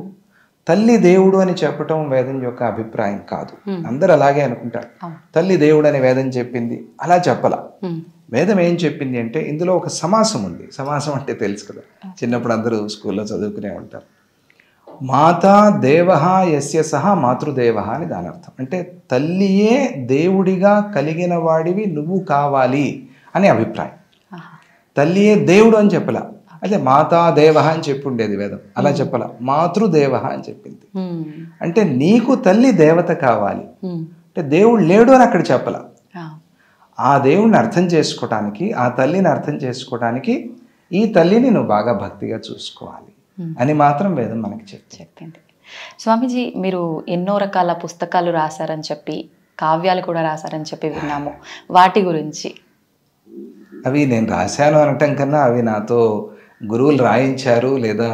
తల్లి దేవుడు అని చెప్పటం వేదం యొక్క అభిప్రాయం కాదు. అందరూ అలాగే అనుకుంటారు, తల్లి దేవుడు అని వేదం చెప్పింది, అలా చెప్పలా. వేదం ఏం చెప్పింది అంటే ఇందులో ఒక సమాసం ఉంది. సమాసం అంటే తెలుసు కదా, చిన్నప్పుడు అందరూ స్కూల్లో చదువుకునే ఉంటారు. మాతా దేవ యస్య సహ మాతృదేవ అని దాని అర్థం. అంటే తల్లియే దేవుడిగా కలిగిన వాడివి నువ్వు కావాలి అని అభిప్రాయం. తల్లియే దేవుడు అని చెప్పలా. అదే మాతా దేవ అని చెప్పి ఉండేది వేదం, అలా చెప్పలా, మాతృదేవ అని చెప్పింది. అంటే నీకు తల్లి దేవత కావాలి, అంటే దేవుడు లేడు అని అక్కడ చెప్పలా. ఆ దేవుడిని అర్థం చేసుకోవటానికి, ఆ తల్లిని అర్థం చేసుకోవటానికి ఈ తల్లిని నువ్వు బాగా భక్తిగా చూసుకోవాలి అని మాత్రం వేదం మనకి చెప్పింది. స్వామీజీ, మీరు ఎన్నో రకాల పుస్తకాలు రాశారని చెప్పి, కావ్యాలు కూడా రాశారని చెప్పి విన్నాము. వాటి గురించి? అవి నేను రాశాను అనటం కన్నా అవి నాతో గురువులు రాయించారు లేదా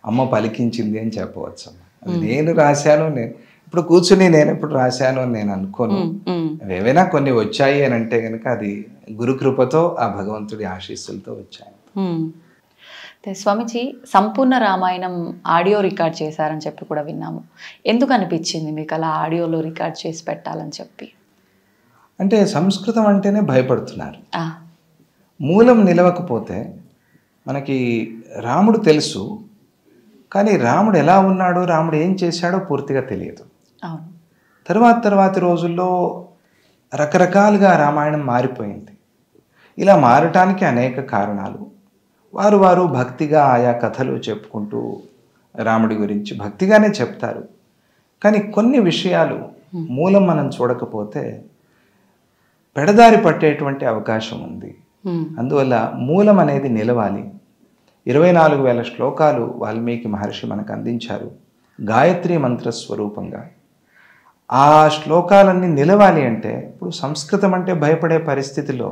అమ్మ పలికించింది అని చెప్పవచ్చు. అది నేను రాశాను, నేను ఇప్పుడు కూర్చుని నేను ఎప్పుడు రాశాను అని నేను అనుకోను. ఏవైనా కొన్ని వచ్చాయి అని అంటే కనుక అది గురుకృపతో, ఆ భగవంతుడి ఆశీస్సులతో వచ్చాయి. స్వామీజీ, సంపూర్ణ రామాయణం ఆడియో రికార్డ్ చేశారని చెప్పి కూడా విన్నాము. ఎందుకు అనిపించింది మీకు అలా ఆడియోలో రికార్డ్ చేసి పెట్టాలని చెప్పి? అంటే సంస్కృతం అంటేనే భయపడుతున్నారు. మూలం నిలవకపోతే మనకి రాముడు తెలుసు, కానీ రాముడు ఎలా ఉన్నాడో, రాముడు ఏం చేశాడో పూర్తిగా తెలియదు. తర్వాతి రోజుల్లో రకరకాలుగా రామాయణం మారిపోయింది. ఇలా మారటానికి అనేక కారణాలు. వారు భక్తిగా ఆయా కథలు చెప్పుకుంటూ రాముడి గురించి భక్తిగానే చెప్తారు. కానీ కొన్ని విషయాలు మూలం మనం చూడకపోతే పెడదారి పట్టేటువంటి అవకాశం ఉంది. అందువల్ల మూలం అనేది నిలవాలి. 24,000 శ్లోకాలు వాల్మీకి మహర్షి మనకు అందించారు గాయత్రి మంత్ర స్వరూపంగా. ఆ శ్లోకాలన్నీ నిలవాలి అంటే ఇప్పుడు సంస్కృతం అంటే భయపడే పరిస్థితిలో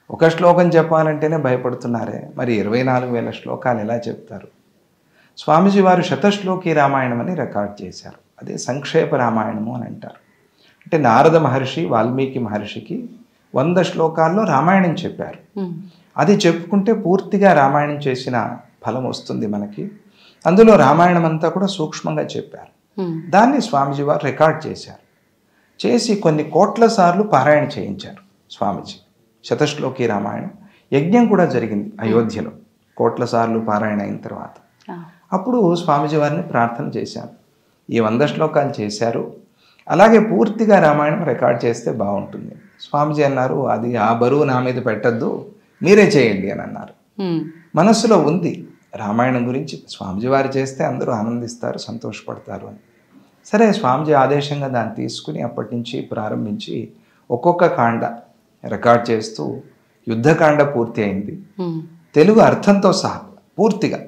ఒక శ్లోకం చెప్పాలంటేనే భయపడుతున్నారే, మరి 24,000 శ్లోకాలు ఎలా చెప్తారు? స్వామీజీ వారు శతశ్లోకి రామాయణం అని రికార్డ్ చేశారు. అదే సంక్షేప రామాయణము అని అంటారు. అంటే నారద మహర్షి వాల్మీకి మహర్షికి 100 శ్లోకాల్లో రామాయణం చెప్పారు. అది చెప్పుకుంటే పూర్తిగా రామాయణం చేసిన ఫలం వస్తుంది మనకి. అందులో రామాయణం అంతా కూడా సూక్ష్మంగా చెప్పారు. దాన్ని స్వామీజీ వారు రికార్డ్ చేశారు. చేసి కొన్ని కోట్ల సార్లు పారాయణ చేయించారు స్వామీజీ. శతశ్లోకి రామాయణం యజ్ఞం కూడా జరిగింది అయోధ్యలో, కోట్ల సార్లు పారాయణ అయిన తర్వాత. అప్పుడు స్వామీజీ వారిని ప్రార్థన చేశారు, ఈ 100 శ్లోకాలు చేశారు, అలాగే పూర్తిగా రామాయణం రికార్డ్ చేస్తే బాగుంటుంది. స్వామీజీ అన్నారు, అది ఆ బరువు నా మీద పెట్టద్దు, మీరే చేయండి అని అన్నారు. మనస్సులో ఉంది రామాయణం గురించి స్వామీజీ వారు చేస్తే అందరూ ఆనందిస్తారు, సంతోషపడతారు అని. సరే, స్వామీజీ ఆదేశంగా దాన్ని తీసుకుని అప్పటి నుంచి ప్రారంభించి ఒక్కొక్క కాండ రికార్డ్ చేస్తూ యుద్ధకాండ పూర్తి అయింది, తెలుగు అర్థంతో సహా పూర్తిగా.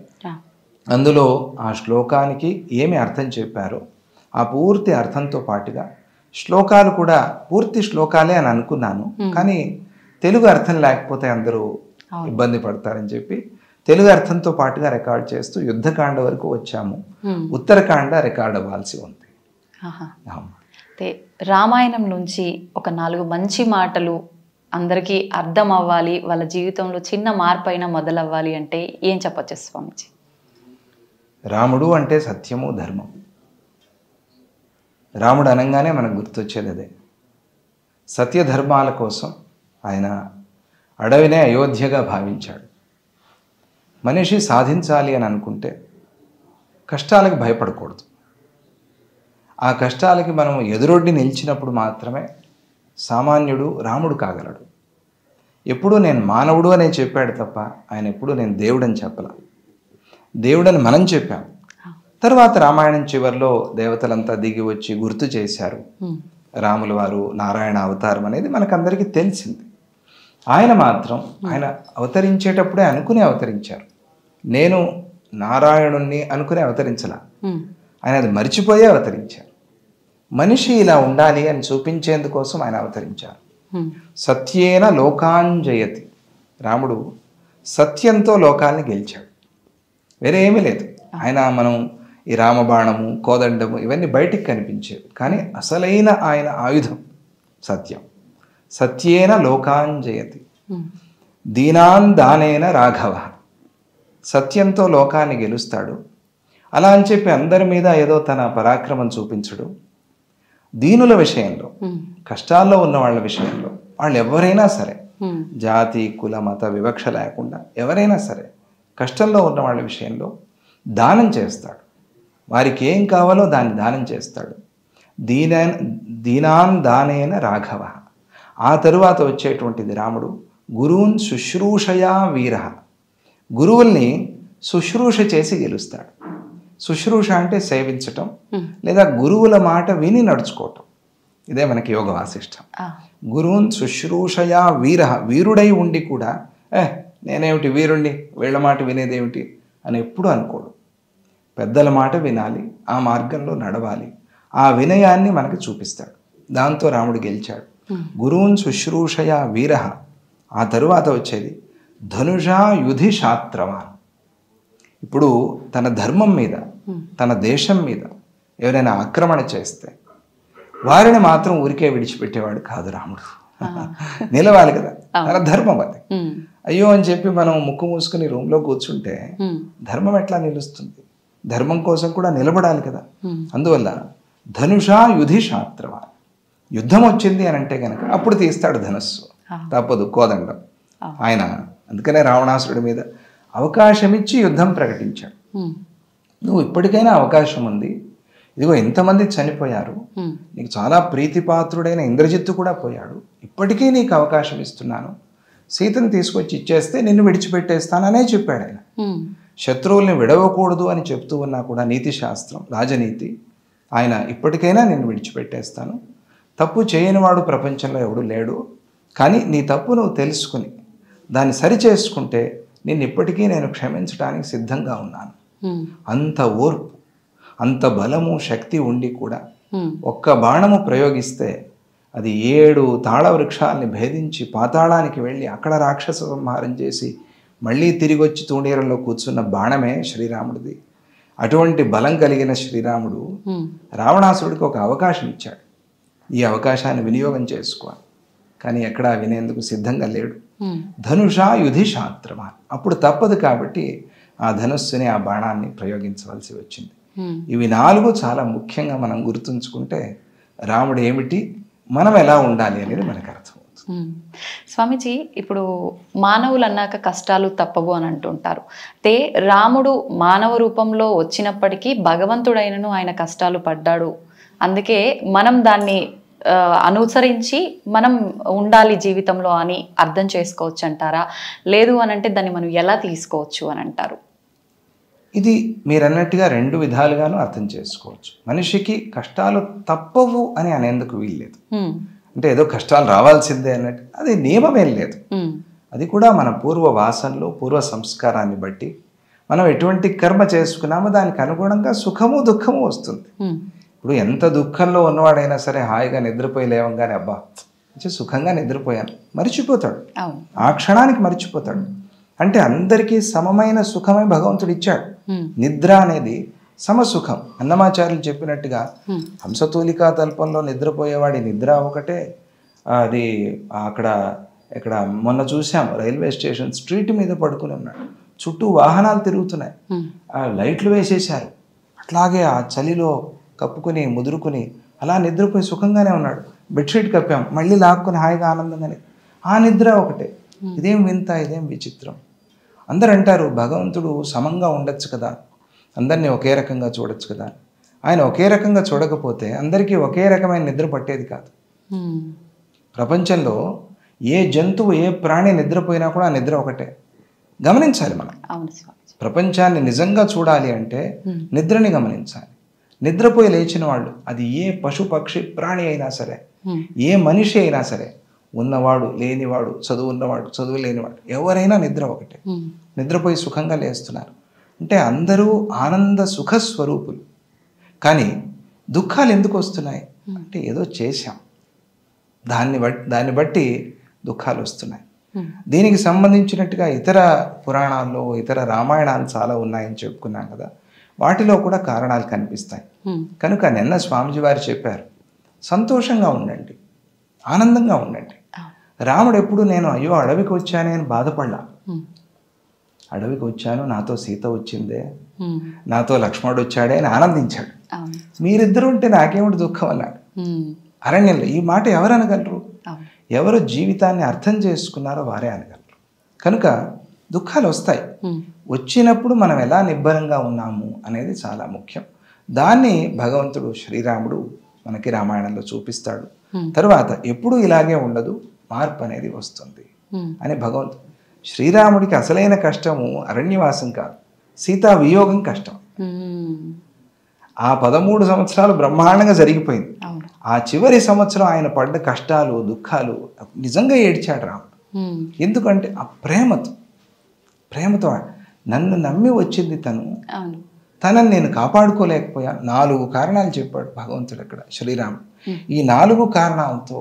అందులో ఆ శ్లోకానికి ఏమి అర్థం చెప్పారో ఆ పూర్తి అర్థంతో పాటుగా శ్లోకాలు కూడా పూర్తి శ్లోకాలే అని అనుకున్నాను, కానీ తెలుగు అర్థం లేకపోతే అందరూ ఇబ్బంది పడతారని చెప్పి తెలుగు అర్థంతో పాటుగా రికార్డ్ చేస్తూ యుద్ధకాండ వరకు వచ్చాము. ఉత్తరకాండ రికార్డ్ అవ్వాల్సి ఉంది. రామాయణం నుంచి ఒక 4 మంచి మాటలు అందరికీ అర్థం అవ్వాలి, వాళ్ళ జీవితంలో చిన్న మార్పు అయినా మొదలవ్వాలి అంటే ఏం చెప్పచ్చు స్వామీజీ? రాముడు అంటే సత్యము ధర్మం. రాముడు అనగానే మనకు గుర్తొచ్చేది అదే. సత్యధర్మాల కోసం ఆయన అడవినే అయోధ్యగా భావించాడు. మనిషి సాధించాలి అని అనుకుంటే కష్టాలకు భయపడకూడదు. ఆ కష్టాలకి మనం ఎదురొడ్డి నిలిచినప్పుడు మాత్రమే సామాన్యుడు రాముడు కాగలడు. ఎప్పుడూ నేను మానవుడు అనే చెప్పాడు తప్ప ఆయన ఎప్పుడూ నేను దేవుడని చెప్పలా. దేవుడని మనం చెప్పాం. తర్వాత రామాయణం చివరిలో దేవతలంతా దిగి వచ్చి గుర్తు చేశారు రాముల వారు నారాయణ అవతారం అనేది మనకందరికీ తెలిసింది. ఆయన మాత్రం ఆయన అవతరించేటప్పుడే అనుకుని అవతరించారు. నేను నారాయణుణ్ణి అనుకుని అవతరించలా, ఆయన అది మర్చిపోయే అవతరించారు. మనిషి ఇలా ఉండాలి అని చూపించేందుకోసం ఆయన అవతరించారు. సత్యేన లోకాంజయతి. రాముడు సత్యంతో లోకాల్ని గెలిచాడు. వేరే ఏమీ లేదు. ఆయన మనం ఈ రామబాణము కోదండము ఇవన్నీ బయటికి కనిపించేవి, కానీ అసలైన ఆయన ఆయుధం సత్యం. సత్యేన లోకాంజయతి దీనాన్ దానేన రాఘవ. సత్యంతో లోకాన్ని గెలుస్తాడు. అలా అని చెప్పి అందరి మీద ఏదో తన పరాక్రమం చూపించడు. దీనుల విషయంలో, కష్టాల్లో ఉన్న వాళ్ళ విషయంలో, వాళ్ళు ఎవరైనా సరే జాతి కుల మత వివక్ష లేకుండా ఎవరైనా సరే కష్టంలో ఉన్న వాళ్ళ విషయంలో దానం చేస్తాడు. వారికి ఏం కావాలో దాన్ని దానం చేస్తాడు. దీనాన్ దానేన రాఘవ. ఆ తరువాత వచ్చేటువంటిది రాముడు గురువున్ శుశ్రూషయా వీర. గురువుల్ని శుశ్రూష చేసి గెలుస్తాడు. శుశ్రూష అంటే సేవించటం లేదా గురువుల మాట విని నడుచుకోవటం. ఇదే మనకి యోగ వాసిష్టం. గురువున్ శుశ్రూషయా వీర. వీరుడై ఉండి కూడా నేనేమిటి వీరుణ్ణి, వీళ్ళ మాట వినేదేమిటి అని ఎప్పుడు అనుకోడు. పెద్దల మాట వినాలి, ఆ మార్గంలో నడవాలి. ఆ వినయాన్ని మనకి చూపిస్తాడు. దాంతో రాముడు గెలిచాడు. గురువున్ శుశ్రూషయా వీర. ఆ తరువాత వచ్చేది ధనుషా యుధి శాస్త్రవాన్. ఇప్పుడు తన ధర్మం మీద, తన దేశం మీద ఎవరైనా ఆక్రమణ చేస్తే వారిని మాత్రం ఊరికే విడిచిపెట్టేవాడు కాదు రాముడు. నిలవాలి కదా, తన ధర్మం అది. అయ్యో అని చెప్పి మనం ముక్కు మూసుకుని రూమ్లో కూర్చుంటే ధర్మం ఎట్లా నిలుస్తుంది? ధర్మం కోసం కూడా నిలబడాలి కదా. అందువల్ల ధనుషా యుధి శాస్త్రవాన్. యుద్ధం వచ్చింది అని అంటే కనుక అప్పుడు తీస్తాడు ధనస్సు, తప్పదు కోదండం. ఆయన అందుకనే రావణాసురుడి మీద అవకాశం ఇచ్చి యుద్ధం ప్రకటించాడు. నువ్వు ఇప్పటికైనా అవకాశం ఉంది, ఇదిగో ఎంతమంది చనిపోయారు, నీకు చాలా ప్రీతిపాత్రుడైన ఇంద్రజిత్తు కూడా పోయాడు, ఇప్పటికీ నీకు అవకాశం ఇస్తున్నాను, సీతను తీసుకొచ్చి ఇచ్చేస్తే నిన్ను విడిచిపెట్టేస్తాననే చెప్పాడు ఆయన. శత్రువుల్ని విడవకూడదు అని చెప్తూ ఉన్నా కూడా నీతి శాస్త్రం, రాజనీతి, ఆయన ఇప్పటికైనా నిన్ను విడిచిపెట్టేస్తాను, తప్పు చేయనివాడు ప్రపంచంలో ఎవడు లేడు, కానీ నీ తప్పు నువ్వు తెలుసుకుని దాన్ని సరి చేసుకుంటే నిన్ను ఇప్పటికీ నేను క్షమించడానికి సిద్ధంగా ఉన్నాను. అంత ఓర్పు, అంత బలము శక్తి ఉండి కూడా ఒక్క బాణము ప్రయోగిస్తే అది 7 తాళ వృక్షాలని భేదించి పాతాళానికి వెళ్ళి అక్కడ రాక్షస సంహారం చేసి మళ్ళీ తిరిగి వచ్చి తూణీరంలో కూర్చున్న బాణమే శ్రీరాముడిది. అటువంటి బలం కలిగిన శ్రీరాముడు రావణాసురుడికి ఒక అవకాశం ఇచ్చాడు. ఈ అవకాశాన్ని వినియోగం చేసుకోవాలి, కానీ ఎక్కడా వినేందుకు సిద్ధంగా లేడు. ధనుషా యుధి శాస్త్రవాన్. అప్పుడు తప్పదు కాబట్టి ఆ ధనుస్సుని, ఆ బాణాన్ని ప్రయోగించవలసి వచ్చింది. ఇవి 4 చాలా ముఖ్యంగా మనం గుర్తుంచుకుంటే రాముడు ఏమిటి, మనం ఎలా ఉండాలి అనేది మనకు అర్థమవుతుంది. స్వామీజీ, ఇప్పుడు మానవులు అన్నాక కష్టాలు తప్పవు అని అంటుంటారు. అయితే రాముడు మానవ రూపంలో వచ్చినప్పటికీ భగవంతుడైనను ఆయన కష్టాలు పడ్డాడు. అందుకే మనం దాన్ని అనుసరించి మనం ఉండాలి జీవితంలో అని అర్థం చేసుకోవచ్చు అంటారా? లేదు అని అంటే దాన్ని మనం ఎలా తీసుకోవచ్చు అని అంటారు? ఇది మీరు అన్నట్టుగా 2 విధాలుగాను అర్థం చేసుకోవచ్చు. మనిషికి కష్టాలు తప్పవు అని అనేందుకు వీల్లేదు. అంటే ఏదో కష్టాలు రావాల్సిందే అన్నట్టు అది నియమమేం లేదు. అది కూడా మన పూర్వ వాసనలో, పూర్వ సంస్కారాన్ని బట్టి మనం ఎటువంటి కర్మ చేసుకున్నామో దానికి అనుగుణంగా సుఖము దుఃఖము వస్తుంది. ఇప్పుడు ఎంత దుఃఖంలో ఉన్నవాడైనా సరే హాయిగా నిద్రపోయి లేవంగానే అబ్బా మంచి సుఖంగా నిద్రపోయాను మర్చిపోతాడు, ఆ క్షణానికి మర్చిపోతాడు. అంటే అందరికీ సమమైన సుఖమే భగవంతుడు ఇచ్చాడు. నిద్ర అనేది సమసుఖం. అన్నమాచార్యులు చెప్పినట్టుగా హంసతూలికా తల్పంలో నిద్రపోయేవాడి నిద్ర ఒకటే, అది అక్కడ మొన్న చూసాం రైల్వే స్టేషన్ స్ట్రీట్ మీద పడుకుని ఉన్నాడు. చుట్టూ వాహనాలు తిరుగుతున్నాయి, ఆ లైట్లు వేసేశారు. అట్లాగే ఆ చలిలో కప్పుకొని ముదురుకొని అలా నిద్రపోయి సుఖంగానే ఉన్నాడు. బెడ్షీట్ కప్పాం, మళ్ళీ లాక్కుని హాయిగా ఆనందంగానే. ఆ నిద్ర ఒకటే. ఇదేం వింత, ఇదేం విచిత్రం. అందరూ అంటారు భగవంతుడు సమంగా ఉండొచ్చు కదా, అందరినీ ఒకే రకంగా చూడొచ్చు కదా. ఆయన ఒకే రకంగా చూడకపోతే అందరికీ ఒకే రకమైన నిద్ర పట్టేది కాదు. ప్రపంచంలో ఏ జంతువు ఏ ప్రాణి నిద్రపోయినా కూడా ఆ నిద్ర ఒకటే. గమనించాలి మనం. ప్రపంచాన్ని నిజంగా చూడాలి అంటే నిద్రని గమనించాలి. నిద్రపోయి లేచిన వాళ్ళు, అది ఏ పశు పక్షి ప్రాణి అయినా సరే, ఏ మనిషి అయినా సరే, ఉన్నవాడు లేనివాడు, చదువు ఉన్నవాడు చదువు లేనివాడు, ఎవరైనా నిద్ర ఒకటే. నిద్రపోయి సుఖంగా లేస్తున్నారు అంటే అందరూ ఆనంద సుఖ స్వరూపులు. కానీ దుఃఖాలు ఎందుకు వస్తున్నాయి అంటే ఏదో చేశాం, దాన్ని బట్టి దుఃఖాలు వస్తున్నాయి. దీనికి సంబంధించినట్టుగా ఇతర పురాణాల్లో ఇతర రామాయణాలు చాలా ఉన్నాయని చెప్పుకున్నాం కదా, వాటిలో కూడా కారణాలు కనిపిస్తాయి. కనుక నిన్న స్వామిజీ వారు చెప్పారు, సంతోషంగా ఉండండి, ఆనందంగా ఉండండి. రాముడు ఎప్పుడు నేను అయ్యో అడవికి వచ్చానే అని బాధపడ్డా. అడవికి వచ్చాను, నాతో సీత వచ్చిందే, నాతో లక్ష్మణుడు వచ్చాడే అని ఆనందించాడు. మీరిద్దరు ఉంటే నాకేమిటి దుఃఖం అన్నాడు అరణ్యంలో. ఈ మాట ఎవరు అనగలరు? ఎవరు జీవితాన్ని అర్థం చేసుకున్నారో వారే అనగలరు. కనుక దుఃఖాలు వస్తాయి, వచ్చినప్పుడు మనం ఎలా నిబ్బరంగా ఉన్నాము అనేది చాలా ముఖ్యం. దాన్ని భగవంతుడు శ్రీరాముడు మనకి రామాయణంలో చూపిస్తాడు. తరువాత ఎప్పుడు ఇలాగే ఉండదు, మార్పు అనేది వస్తుంది అని భగవంతుడు. శ్రీరాముడికి అసలైన కష్టము అరణ్యవాసం కాదు, సీతా వియోగం కష్టం. ఆ 13 సంవత్సరాలు బ్రహ్మాండంగా జరిగిపోయింది. ఆ చివరి సంవత్సరం ఆయన పడ్డ కష్టాలు దుఃఖాలు నిజంగా ఏడ్చాడు రాముడు. ఎందుకంటే ఆ ప్రేమతో నన్ను నమ్మి వచ్చింది తనని నేను కాపాడుకోలేకపోయా. 4 కారణాలు చెప్పాడు భగవంతుడు అక్కడ శ్రీరాముడు. ఈ 4 కారణాలతో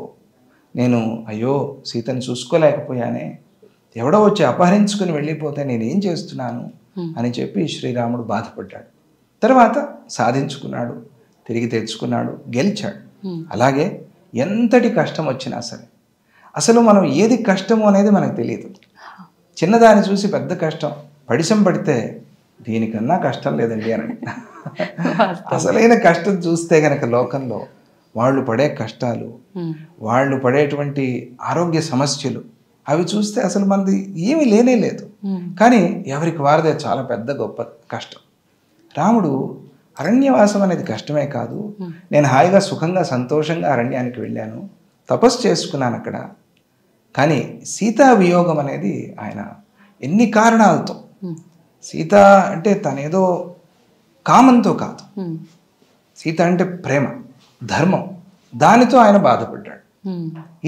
నేను అయ్యో సీతని చూసుకోలేకపోయానే, ఎవడో వచ్చి అపహరించుకుని వెళ్ళిపోతే నేనేం చేస్తున్నాను అని చెప్పి శ్రీరాముడు బాధపడ్డాడు. తర్వాత సాధించుకున్నాడు, తిరిగి తెచ్చుకున్నాడు, గెలిచాడు. అలాగే ఎంతటి కష్టం వచ్చినా సరే, అసలు మనం ఏది కష్టము అనేది మనకు తెలియదు. చిన్నదాన్ని చూసి పెద్ద కష్టం పడిసం పడితే దీనికన్నా కష్టం లేదండి అని. అసలైన కష్టం చూస్తే గనక లోకంలో వాళ్ళు పడే కష్టాలు, వాళ్ళు పడేటువంటి ఆరోగ్య సమస్యలు అవి చూస్తే అసలు మనది ఏమీ లేనే లేదు. కానీ ఎవరికి వారిదే చాలా పెద్ద గొప్ప కష్టం. రాముడు అరణ్యవాసం అనేది కష్టమే కాదు, నేను హాయిగా సుఖంగా సంతోషంగా అరణ్యానికి వెళ్ళాను, తపస్సు చేసుకున్నాను అక్కడ. కానీ సీతా వియోగం అనేది ఆయన ఎన్ని కారణాలతో, సీత అంటే తనేదో కామంతో కాదు, సీత అంటే ప్రేమ, ధర్మం, దానితో ఆయన బాధపడ్డాడు.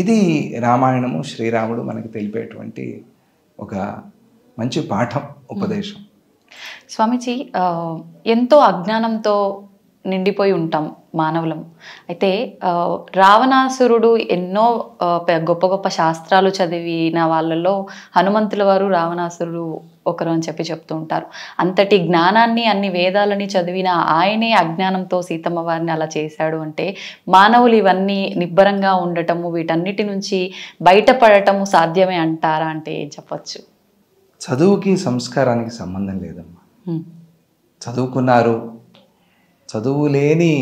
ఇది రామాయణము శ్రీరాముడు మనకి తెలిపేటువంటి ఒక మంచి పాఠం, ఉపదేశం. స్వామీజీ, ఎంతో అజ్ఞానంతో నిండిపోయి ఉంటాం మానవులం. అయితే రావణాసురుడు ఎన్నో గొప్ప గొప్ప శాస్త్రాలు చదివిన వాళ్ళలో హనుమంతుల వారు రావణాసురుడు ఒకరు అని చెప్తూ ఉంటారు. అంతటి జ్ఞానాన్ని, అన్ని వేదాలని చదివిన ఆయనే అజ్ఞానంతో సీతమ్మ వారిని అలా చేశాడు అంటే మానవులు ఇవన్నీ నిబ్బరంగా ఉండటము, వీటన్నిటి నుంచి బయటపడటము సాధ్యమే అంటారా? అంటే ఏం చెప్పచ్చు? చదువుకి సంస్కారానికి సంబంధం లేదమ్మా. చదువుకున్నారు, చదువు లేని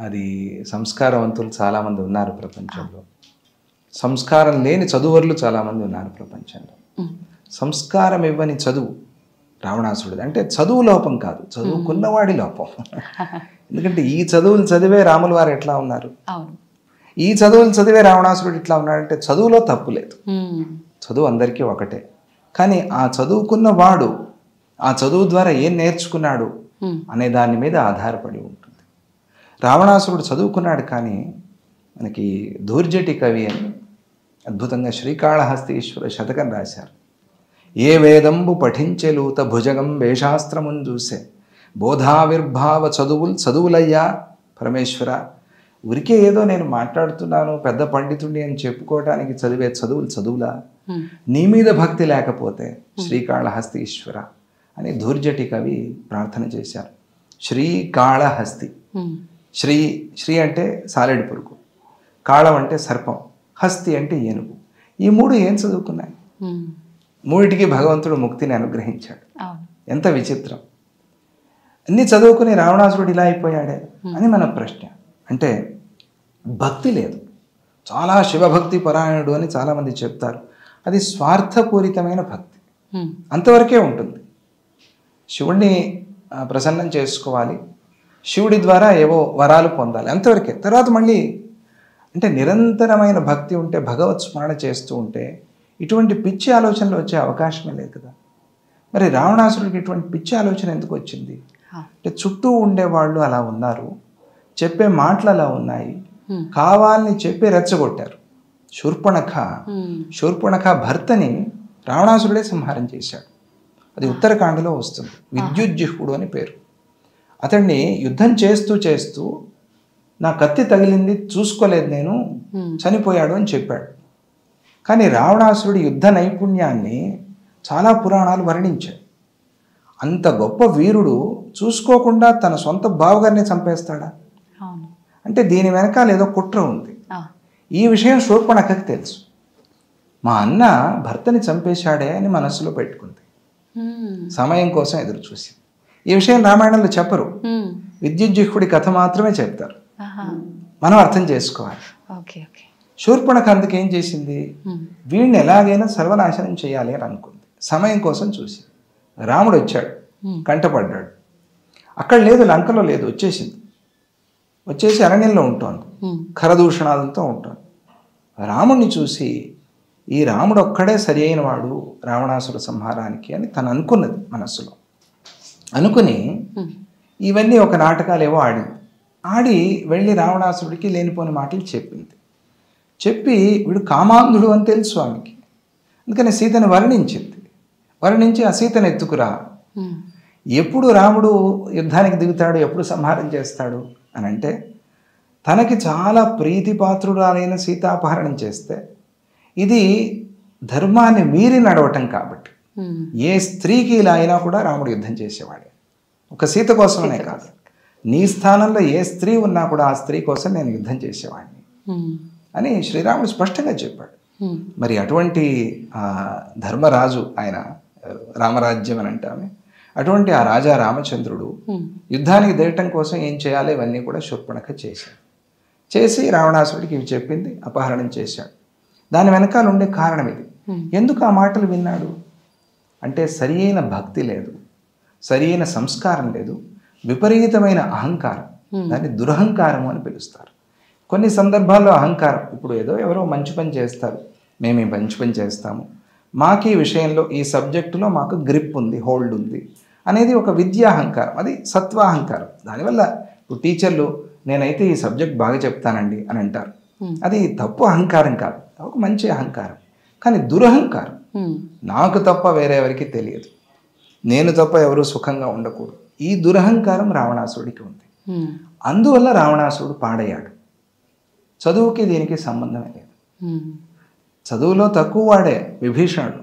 అది సంస్కారవంతులు చాలామంది ఉన్నారు ప్రపంచంలో, సంస్కారం లేని చదువర్లు చాలామంది ఉన్నారు ప్రపంచంలో. సంస్కారం ఇవ్వని చదువు రావణాసురుడు. అంటే చదువు లోపం కాదు, చదువుకున్నవాడి లోపం. ఎందుకంటే ఈ చదువులు చదివే రాముల వారు ఎట్లా ఉన్నారు, ఈ చదువులు చదివే రావణాసురుడు ఇట్లా ఉన్నాడంటే చదువులో తప్పు లేదు. చదువు అందరికీ ఒకటే. కానీ ఆ చదువుకున్న వాడు ఆ చదువు ద్వారా ఏం నేర్చుకున్నాడు అనే దాని మీద ఆధారపడి ఉంటుంది. రావణాసురుడు చదువుకున్నాడు, కానీ మనకి ధూర్జటి కవి అని అద్భుతంగా శ్రీకాళహస్తీశ్వర శతకం రాశారు. ఏ వేదంబు పఠించెలూత భుజగం వేశాస్త్రమున్ చూసే బోధావిర్భావ చదువులయ్యా పరమేశ్వర. ఉరికే ఏదో నేను మాట్లాడుతున్నాను పెద్ద పండితుడిని అని చెప్పుకోవటానికి చదివే చదువులా? నీ మీద భక్తి లేకపోతే శ్రీకాళహస్తీశ్వర అని ధూర్జటి కవి ప్రార్థన చేశారు. శ్రీకాళహస్తి, శ్రీ అంటే సాలెడు పురుగు, కాళం అంటే సర్పం, హస్తి అంటే ఏనుగు. ఈ 3 ఏం చదువుకున్నాయి? మూడిటికి భగవంతుడు ముక్తిని అనుగ్రహించాడు. అవును. ఎంత విచిత్రం! అన్ని చదువుకుని రావణాసురుడు ఇలా అయిపోయాడే అని మన ప్రశ్న. అంటే భక్తి లేదు. చాలా శివభక్తి పరాయణుడు అని చాలామంది చెప్తారు. అది స్వార్థపూరితమైన భక్తి, అంతవరకే ఉంటుంది. శివుణ్ణి ప్రసన్నం చేసుకోవాలి, శివుడి ద్వారా ఏవో వరాలు పొందాలి, అంతవరకే. తర్వాత మళ్ళీ అంటే నిరంతరమైన భక్తి ఉంటే, భగవత్ స్మరణ చేస్తూ ఉంటే ఇటువంటి పిచ్చి ఆలోచనలు వచ్చే అవకాశమే లేదు కదా. మరి రావణాసురుడికి ఇటువంటి పిచ్చి ఆలోచన ఎందుకు వచ్చింది అంటే, చుట్టూ ఉండేవాళ్ళు అలా ఉన్నారు, చెప్పే మాటలు అలా ఉన్నాయి, కావాలని చెప్పి రెచ్చగొట్టారు. శూర్పణఖ భర్తని రావణాసురుడే సంహారం చేశాడు. అది ఉత్తరాఖండలో వస్తుంది. విద్యుజ్జిహ్వుడు అని పేరు. అతన్ని యుద్ధం చేస్తూ చేస్తూ నా కత్తి తగిలింది, చూసుకోలేదు నేను, చనిపోయాడు అని చెప్పాడు. కానీ రావణాసురుడి యుద్ధ నైపుణ్యాన్ని చాలా పురాణాలు వర్ణించాయి. అంత గొప్ప వీరుడు చూసుకోకుండా తన సొంత బావగారిని చంపేస్తాడా అంటే దీని వెనకాల ఏదో కుట్ర ఉంది. ఈ విషయం శూర్పణఖకి తెలుసు. మా అన్న భర్తని చంపేశాడే అని మనస్సులో పెట్టుకుంది. సమయం కోసం ఎదురు చూసి. ఈ విషయం రామాయణంలో చెప్పరు, విద్యుజ్జిహ్వుడి కథ మాత్రమే చెప్తారు. మనం అర్థం చేసుకోవాలి. శూర్పణఖ అందుకేం చేసింది, వీడిని ఎలాగైనా సర్వనాశనం చేయాలి అని అనుకుంది. సమయం కోసం చూసి రాముడు వచ్చాడు, కంటపడ్డాడు. అక్కడ లేదు, లంకలో లేదు, వచ్చేసి అరణ్యంలో ఉంటుంది, ఖరదూషణాలతో ఉంటుంది. రాముడిని చూసి ఈ రాముడు ఒక్కడే సరి అయిన వాడు రావణాసుర సంహారానికి అని తను అనుకున్నది మనస్సులో. అనుకుని ఇవన్నీ ఒక నాటకాలు ఏవో ఆడి వెళ్ళి రావణాసురుడికి లేనిపోని మాటలు చెప్పింది. చెప్పి వీడు కామాంధుడు అని తెలుసు ఆమెకి. అందుకని సీతను వర్ణించి ఆ సీతను ఎత్తుకురా, ఎప్పుడు రాముడు యుద్ధానికి దిగుతాడు, ఎప్పుడు సంహారం చేస్తాడు అని అంటే, తనకి చాలా ప్రీతిపాత్రురాలైన సీతాపహరణం చేస్తే ఇది ధర్మాన్ని మీరి నడవటం కాబట్టి ఏ స్త్రీకి ఇలా అయినా కూడా రాముడు యుద్ధం చేసేవాడే. ఒక సీత కోసమనే కాదు, నీ స్థానంలో ఏ స్త్రీ ఉన్నా కూడా ఆ స్త్రీ కోసం నేను యుద్ధం చేసేవాడిని అని శ్రీరాముడు స్పష్టంగా చెప్పాడు. మరి అటువంటి ధర్మరాజు, ఆయన రామరాజ్యం అని అంటామే, అటువంటి ఆ రాజా రామచంద్రుడు యుద్ధానికి దిగటం కోసం ఏం చేయాలో ఇవన్నీ కూడా శూర్పణఖ చేసి రావణాసురుడికి ఇవి చెప్పింది, అపహరణం చేశాడు. దాని వెనకాల ఉండే కారణం ఇది. ఎందుకు ఆ మాటలు విన్నాడు అంటే, సరి అయిన భక్తి లేదు, సరి అయిన సంస్కారం లేదు, విపరీతమైన అహంకారం. దాన్ని దురహంకారము అని పిలుస్తారు. కొన్ని సందర్భాల్లో అహంకారం, ఇప్పుడు ఏదో ఎవరో మంచి పని చేస్తారు, మేము ఈ మంచి పని చేస్తాము, మాకు ఈ విషయంలో ఈ సబ్జెక్టులో మాకు గ్రిప్ ఉంది, హోల్డ్ ఉంది అనేది ఒక విద్యాహంకారం, అది సత్వాహంకారం. దానివల్ల ఇప్పుడు టీచర్లు నేనైతే ఈ సబ్జెక్ట్ బాగా చెప్తానండి అని అంటారు. అది తప్పు అహంకారం కాదు, ఒక మంచి అహంకారం. కానీ దురహంకారం, నాకు తప్ప వేరే ఎవరికి తెలియదు, నేను తప్ప ఎవరు సుఖంగా ఉండకూడదు, ఈ దురహంకారం రావణాసురుడికి ఉంది. అందువల్ల రావణాసురుడు పాడయ్యాడు. చదువుకి దీనికి సంబంధమే లేదు. చదువులో తక్కువ వాడే విభీషణుడు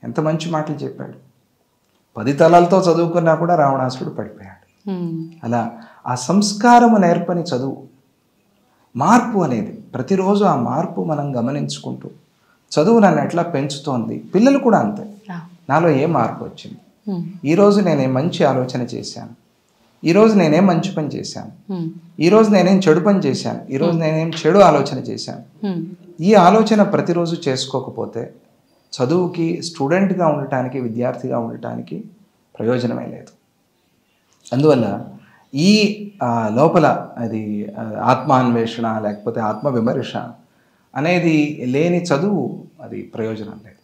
ఎంత మంచి మాటలు చెప్పాడు. 10 తలాలతో చదువుకున్నా కూడా రావణాసురుడు పడిపోయాడు. అలా ఆ సంస్కారము నేర్పని చదువు, మార్పు అనేది ప్రతిరోజు ఆ మార్పు మనం గమనించుకుంటూ, చదువు నన్ను ఎట్లా పెంచుతోంది, పిల్లలు కూడా అంతే, నాలో ఏ మార్పు వచ్చింది, ఈరోజు నేనేం మంచి ఆలోచన చేశాను, ఈరోజు నేనేం మంచి పని చేశాను, ఈరోజు నేనేం చెడు పని చేశాను, ఈరోజు నేనేం చెడు ఆలోచన చేశాను. ఈ ఆలోచన ప్రతిరోజు చేసుకోకపోతే చదువుకి, స్టూడెంట్గా ఉండటానికి, విద్యార్థిగా ఉండటానికి ప్రయోజనమే లేదు. అందువల్ల ఈ లోపల అది ఆత్మాన్వేషణ లేకపోతే ఆత్మవిమర్శ అనేది లేని చదువు అది ప్రయోజనం లేదు.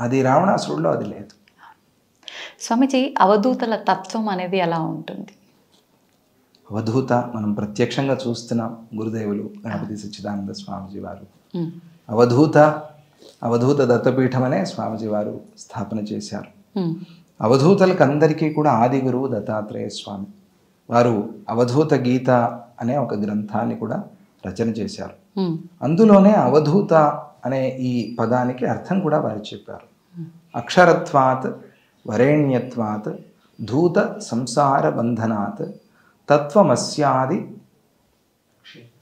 అది రావణాసురుడిలో అది లేదు. స్వామిజీ, అవధూతల తత్వం అనేది ఎలా ఉంటుంది? అవధూత మనం ప్రత్యక్షంగా చూస్తున్నాం. గురుదేవులు గణపతి సచ్చిదానంద స్వామిజీ వారు అవధూత దత్తపీఠం అనే స్వామిజీ వారు స్థాపన చేశారు. అవధూతలకు అందరికీ కూడా ఆది గురువు దత్తాత్రేయ స్వామి వారు అవధూత గీత అనే ఒక గ్రంథాన్ని కూడా రచన చేశారు. అందులోనే అవధూత అనే ఈ పదానికి అర్థం కూడా వారు చెప్పారు. అక్షరత్వాత్ వరేణ్యత్వాత్ ధూత సంసార బంధనాత్ తత్వమస్యాది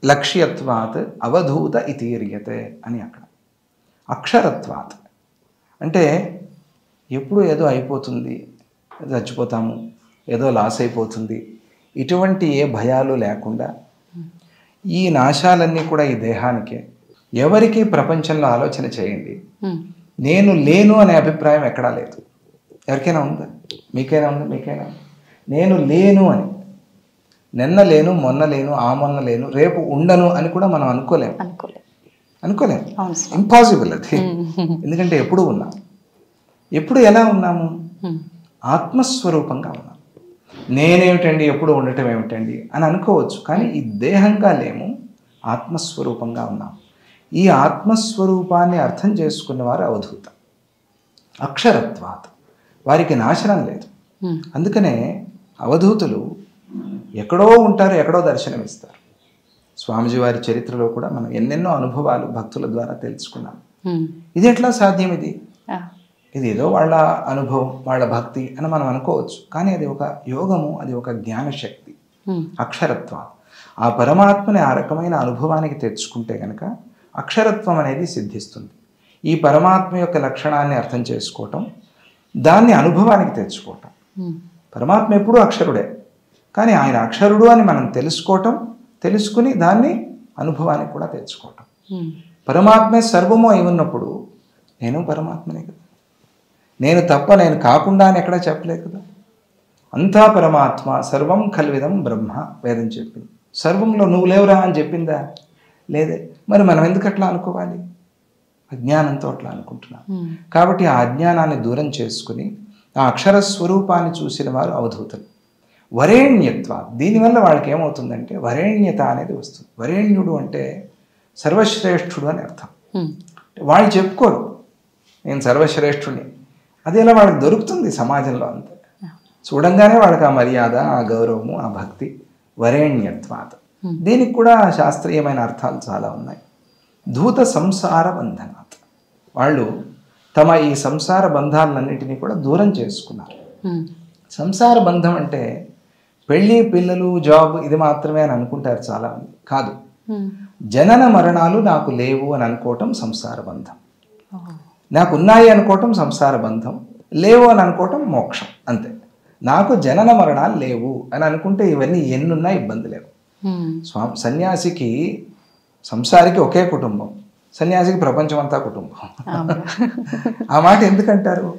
లక్ష్యత్వాత్ అవధూత ఇతీర్యతే అని అక్కడ. అక్షరత్వాత్ అంటే ఎప్పుడు ఏదో అయిపోతుంది, చచ్చిపోతాము, ఏదో లాస్ అయిపోతుంది, ఇటువంటి ఏ భయాలు లేకుండా ఈ నాశాలన్నీ కూడా ఈ దేహానికే. ఎవరికి ప్రపంచంలో ఆలోచన చేయండి, నేను లేను అనే అభిప్రాయం ఎక్కడా లేదు. ఎవరికైనా ఉందా? మీకైనా ఉందా? మీకైనా ఉందా? నేను లేను అని, నిన్న లేను, మొన్న లేను, ఆ మొన్న లేను, రేపు ఉండను అని కూడా మనం అనుకోలేము. ఇంపాసిబుల్ అది. ఎందుకంటే ఎప్పుడు ఉన్నాం. ఎప్పుడు ఎలా ఉన్నాము? ఆత్మస్వరూపంగా ఉన్నాం. నేనేమిటండి ఎప్పుడు ఉండటం ఏమిటండి అని అనుకోవచ్చు, కానీ ఈ దేహంగా లేము, ఆత్మస్వరూపంగా ఉన్నాం. ఈ ఆత్మస్వరూపాన్ని అర్థం చేసుకున్నవారు అవధూత. అక్షరత్వాత్, వారికి నాశనం లేదు. అందుకనే అవధూతులు ఎక్కడో ఉంటారు, ఎక్కడో దర్శనమిస్తారు. స్వామిజీ వారి చరిత్రలో కూడా మనం ఎన్నెన్నో అనుభవాలు భక్తుల ద్వారా తెలుసుకున్నాం. ఇది ఎట్లా సాధ్యం? ఇది ఏదో వాళ్ళ అనుభవం, వాళ్ళ భక్తి అని మనం అనుకోవచ్చు, కానీ అది ఒక యోగము, అది ఒక జ్ఞానశక్తి. అక్షరత్వం, ఆ పరమాత్మని ఆ రకమైన అనుభవానికి తెచ్చుకుంటే కనుక అక్షరత్వం అనేది సిద్ధిస్తుంది. ఈ పరమాత్మ యొక్క లక్షణాన్ని అర్థం చేసుకోవటం, దాన్ని అనుభవానికి తెచ్చుకోవటం. పరమాత్మ ఎప్పుడూ అక్షరుడే, కానీ ఆయన అక్షరుడు అని మనం తెలుసుకోవటం, తెలుసుకుని దాన్ని అనుభవానికి కూడా తెచ్చుకోవటం. పరమాత్మే సర్వము అయి ఉన్నప్పుడు నేను పరమాత్మనే కదా, నేను తప్ప నేను కాకుండా అని ఎక్కడా చెప్పలేదు కదా. అంతా పరమాత్మ, సర్వం కల్విదం బ్రహ్మ వేదం చెప్పింది. సర్వంలో నువ్వు లేవురా అని చెప్పిందా? లేదే. మరి మనం ఎందుకు అట్లా అనుకోవాలి? అజ్ఞానంతో అట్లా అనుకుంటున్నాం. కాబట్టి ఆ అజ్ఞానాన్ని దూరం చేసుకుని ఆ అక్షర స్వరూపాన్ని చూసిన వారు అవధూతలు. వరేణ్యత్వ, దీనివల్ల వాళ్ళకి ఏమవుతుందంటే వరేణ్యత అనేది వస్తుంది. వరేణ్యుడు అంటే సర్వశ్రేష్ఠుడు అని అర్థం. వాళ్ళు చెప్పుకోరు నేను సర్వశ్రేష్ఠుడిని, అది ఎలా వాళ్ళకి దొరుకుతుంది సమాజంలో. అంతే చూడంగానే వాళ్ళకి ఆ మర్యాద, ఆ గౌరవము, ఆ భక్తి. వరేణ్యత్వాత, దీనికి కూడా శాస్త్రీయమైన అర్థాలు చాలా ఉన్నాయి. ధూత సంసార బంధనాత్, వాళ్ళు తమ ఈ సంసార బంధాలన్నింటినీ కూడా దూరం చేసుకున్నారు. సంసార బంధం అంటే పెళ్ళి, పిల్లలు, జాబ్ ఇది మాత్రమే అని అనుకుంటారు చాలామంది. కాదు, జనన మరణాలు నాకు లేవు అని అనుకోవటం సంసార బంధం. నాకు ఉన్నాయి అనుకోవటం సంసార బంధం, లేవు అని అనుకోవటం మోక్షం. అంతే. నాకు జనన మరణాలు లేవు అని అనుకుంటే ఇవన్నీ ఎన్నున్నా ఇబ్బంది లేవు. సన్యాసికి, సంసారికి ఒకే కుటుంబం, సన్యాసికి ప్రపంచం అంతా కుటుంబం. ఆ మాట ఎందుకంటారు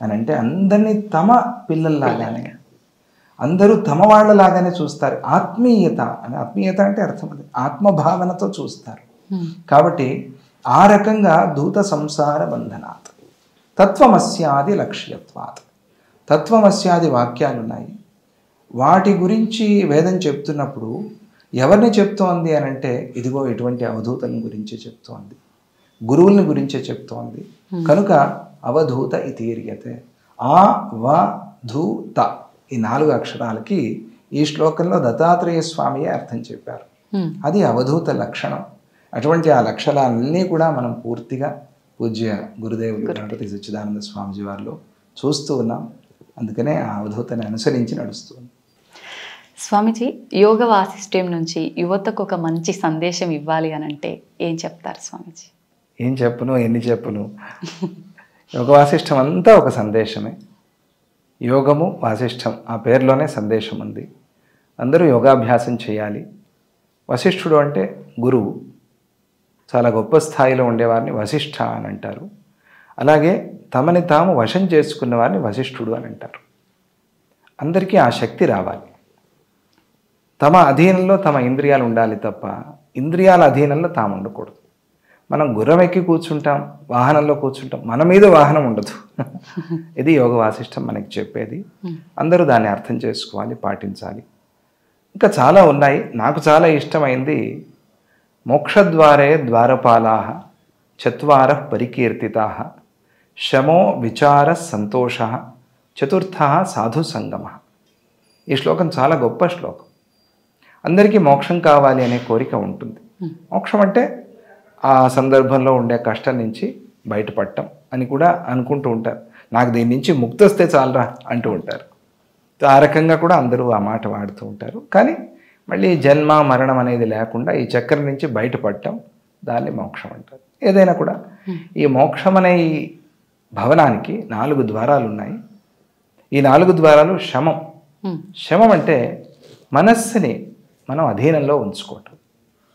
అని అంటే అందరినీ తమ పిల్లల్లాగానే, అందరూ తమ వాళ్ళలాగానే చూస్తారు. ఆత్మీయత అని, ఆత్మీయత అంటే అర్థం అది ఆత్మభావనతో చూస్తారు. కాబట్టి ఆ రకంగా దూత సంసార బంధనాత్. తత్వమస్యాది లక్ష్యత్వాత్, తత్వమస్యాది వాక్యాలు ఉన్నాయి. వాటి గురించి వేదం చెప్తున్నప్పుడు ఎవరిని చెప్తోంది అని అంటే ఇదిగో ఇటువంటి అవధూతల గురించి చెప్తోంది, గురువుల్ని గురించే చెప్తోంది. కనుక అవధూత ఇతీర్యతే. ఆ వ ధూ త, ఈ 4 అక్షరాలకి ఈ శ్లోకంలో దత్తాత్రేయ స్వామియే అర్థం చెప్పారు. అది అవధూత లక్షణం. అటువంటి ఆ లక్షణాలన్నీ కూడా మనం పూర్తిగా పూజ్య గురుదేవులు గణపతి సచ్చిదానంద స్వామిజీ వారిలో చూస్తూ ఉన్నాం. అందుకనే ఆ అవధూతని అనుసరించి నడుస్తుంది. స్వామిజీ, యోగ వాసిష్ఠ్యం నుంచి యువతకు ఒక మంచి సందేశం ఇవ్వాలి అని అంటే ఏం చెప్తారు స్వామిజీ? ఏం చెప్పును, ఎన్ని చెప్పును. యోగ వాసిష్ఠం అంతా ఒక సందేశమే. యోగము వాసిష్ఠం, ఆ పేరులోనే సందేశం ఉంది. అందరూ యోగాభ్యాసం చేయాలి. వశిష్ఠుడు అంటే గురువు, చాలా గొప్ప స్థాయిలో ఉండేవారిని వశిష్ఠ అని అంటారు. అలాగే తమని తాము వశం చేసుకున్న వారిని వశిష్ఠుడు అని అంటారు. అందరికీ ఆ శక్తి రావాలి. తమ అధీనంలో తమ ఇంద్రియాలు ఉండాలి తప్ప ఇంద్రియాల అధీనంలో తాము ఉండకూడదు. మనం గుర్రం ఎక్కి కూర్చుంటాం, వాహనంలో కూర్చుంటాం, మన మీద వాహనం ఉండదు. ఇది యోగ వాసిష్టం మనకి చెప్పేది. అందరూ దాన్ని అర్థం చేసుకోవాలి, పాటించాలి. ఇంకా చాలా ఉన్నాయి. నాకు చాలా ఇష్టమైంది మోక్షద్వారే ద్వారపాలాః చత్వారః పరికీర్తితాః శమో విచార సంతోషః చతుర్థః సాధు సంగమః. ఈ శ్లోకం చాలా గొప్ప శ్లోకం. అందరికీ మోక్షం కావాలి అనే కోరిక ఉంటుంది. మోక్షం అంటే ఆ సందర్భంలో ఉండే కష్టం నుంచి బయటపడటం అని కూడా అనుకుంటూ ఉంటారు. నాకు దీని నుంచి ముక్తి వస్తే చాలరా అంటూ ఉంటారు. ఆ రకంగా కూడా అందరూ ఆ మాట వాడుతూ ఉంటారు. కానీ మళ్ళీ జన్మ మరణం అనేది లేకుండా ఈ చక్రం నుంచి బయటపడటం, దాన్ని మోక్షం అంటారు. ఏదైనా కూడా ఈ మోక్షం అనే ఈ భవనానికి 4 ద్వారాలు ఉన్నాయి. ఈ 4 ద్వారాలు శమం. శమం అంటే మనస్సుని మనం అధీనంలో ఉంచుకోవటం.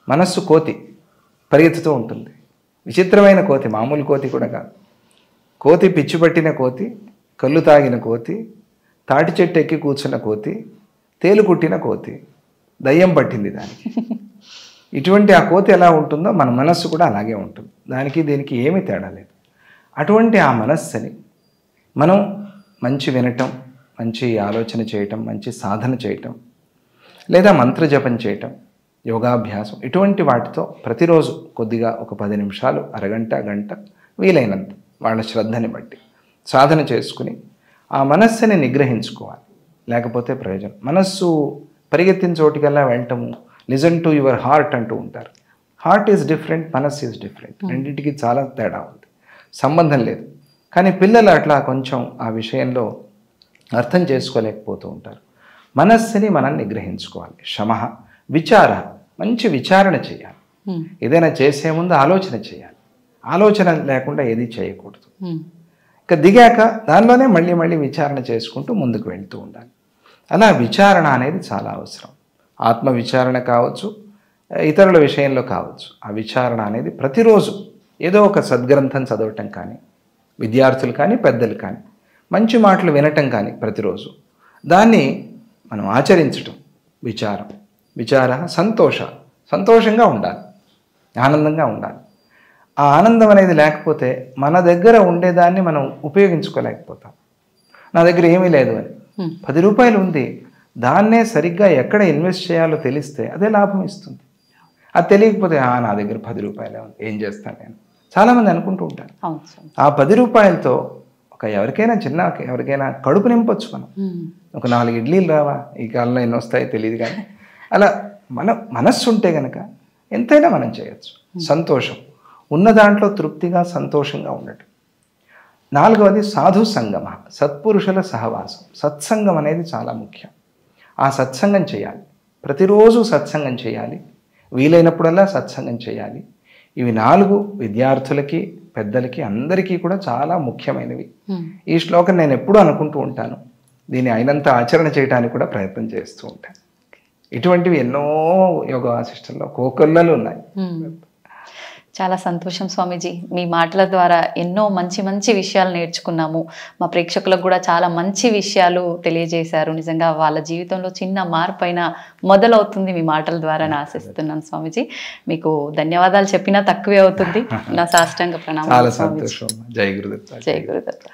మనస్సు కోతి పరిగెత్తుతూ ఉంటుంది. విచిత్రమైన కోతి, మామూలు కోతి కూడా కాదు. కోతి పిచ్చి పట్టిన కోతి, కళ్ళు తాగిన కోతి, తాటి చెట్టు ఎక్కి కూర్చున్న కోతి, తేలు కుట్టిన కోతి, దయ్యం పట్టింది దానికి. ఇటువంటి ఆ కోతి ఎలా ఉంటుందో మన మనస్సు కూడా అలాగే ఉంటుంది. దానికి దీనికి ఏమీ తేడా లేదు. అటువంటి ఆ మనస్సుని మనం మంచి వినటం, మంచి ఆలోచన చేయటం, మంచి సాధన చేయటం, లేదా మంత్రజపం చేయటం, యోగాభ్యాసం, ఇటువంటి వాటితో ప్రతిరోజు కొద్దిగా ఒక 10 నిమిషాలు, అరగంట, గంట వీలైనంత వాళ్ళ శ్రద్ధని బట్టి సాధన చేసుకుని ఆ మనస్సుని నిగ్రహించుకోవాలి. లేకపోతే ప్రయోజనం. మనస్సు పరిగెత్తిన చోటికల్లా వెళ్ళటము, లిజన్ టు యువర్ హార్ట్ అంటూ ఉంటారు. హార్ట్ ఈజ్ డిఫరెంట్, మనస్సు ఈజ్ డిఫరెంట్. రెండింటికి చాలా తేడా ఉంది, సంబంధం లేదు. కానీ పిల్లలు అట్లా కొంచెం ఆ విషయంలో అర్థం చేసుకోలేకపోతూ ఉంటారు. మనస్సుని మనం నిగ్రహించుకోవాలి. శమః విచార, మంచి విచారణ చేయాలి. ఏదైనా చేసే ముందు ఆలోచన చేయాలి. ఆలోచన లేకుండా ఏది చేయకూడదు. ఇక దిగాక దానిలోనే మళ్ళీ మళ్ళీ విచారణ చేసుకుంటూ ముందుకు వెళ్తూ ఉండాలి. అలా విచారణ అనేది చాలా అవసరం. ఆత్మ విచారణ కావచ్చు, ఇతరుల విషయంలో కావచ్చు. ఆ విచారణ అనేది ప్రతిరోజు ఏదో ఒక సద్గ్రంథం చదవటం కానీ, విద్యార్థులు కానీ, పెద్దలు కానీ మంచి మాటలు వినటం కానీ ప్రతిరోజు దాన్ని మనం ఆచరించటం విచారం. విచార సంతోష, సంతోషంగా ఉండాలి, ఆనందంగా ఉండాలి. ఆ ఆనందం అనేది లేకపోతే మన దగ్గర ఉండేదాన్ని మనం ఉపయోగించుకోలేకపోతాం. నా దగ్గర ఏమీ లేదు అని 10 రూపాయలు ఉంది, దాన్నే సరిగ్గా ఎక్కడ ఇన్వెస్ట్ చేయాలో తెలిస్తే అదే లాభం ఇస్తుంది. అది తెలియకపోతే నా దగ్గర 10 రూపాయలే ఉంది, ఏం చేస్తాను నేను, చాలామంది అనుకుంటూ ఉంటారు. ఆ 10 రూపాయలతో ఎవరికైనా కడుపు నింపొచ్చు. మనం ఒక 4 ఇడ్లీలు రావా, ఈ కాలంలో ఎన్ని వస్తాయో తెలియదు, కానీ అలా మనస్సు ఉంటే కనుక ఎంతైనా మనం చేయొచ్చు. సంతోషం, ఉన్న దాంట్లో తృప్తిగా సంతోషంగా ఉండటం. 4వది సాధు సంగమ, సత్పురుషుల సహవాసం. సత్సంగం అనేది చాలా ముఖ్యం. ఆ సత్సంగం చేయాలి, ప్రతిరోజు సత్సంగం చేయాలి, వీలైనప్పుడల్లా సత్సంగం చేయాలి. ఇవి 4 విద్యార్థులకి, పెద్దలకి, అందరికీ కూడా చాలా ముఖ్యమైనవి. ఈ శ్లోకం నేను ఎప్పుడూ అనుకుంటూ ఉంటాను. దీన్ని అయినంత ఆచరణ చేయడానికి కూడా ప్రయత్నం చేస్తూ ఉంటాను. ఇటువంటివి ఎన్నో యోగ వాసిష్టంలో కోకొల్లలు ఉన్నాయి. చాలా సంతోషం స్వామీజీ, మీ మాటల ద్వారా ఎన్నో మంచి మంచి విషయాలు నేర్చుకున్నాము. మా ప్రేక్షకులకు కూడా చాలా మంచి విషయాలు తెలియజేశారు. నిజంగా వాళ్ళ జీవితంలో చిన్న మార్పు అయినా మొదలవుతుంది మీ మాటల ద్వారా ఆశిస్తున్నాను స్వామీజీ. మీకు ధన్యవాదాలు చెప్పినా తక్కువే అవుతుంది. నా సాష్టాంగ ప్రణామాలు. చాలా సంతోషం. జై గురుదత్త. జై గురుదత్త.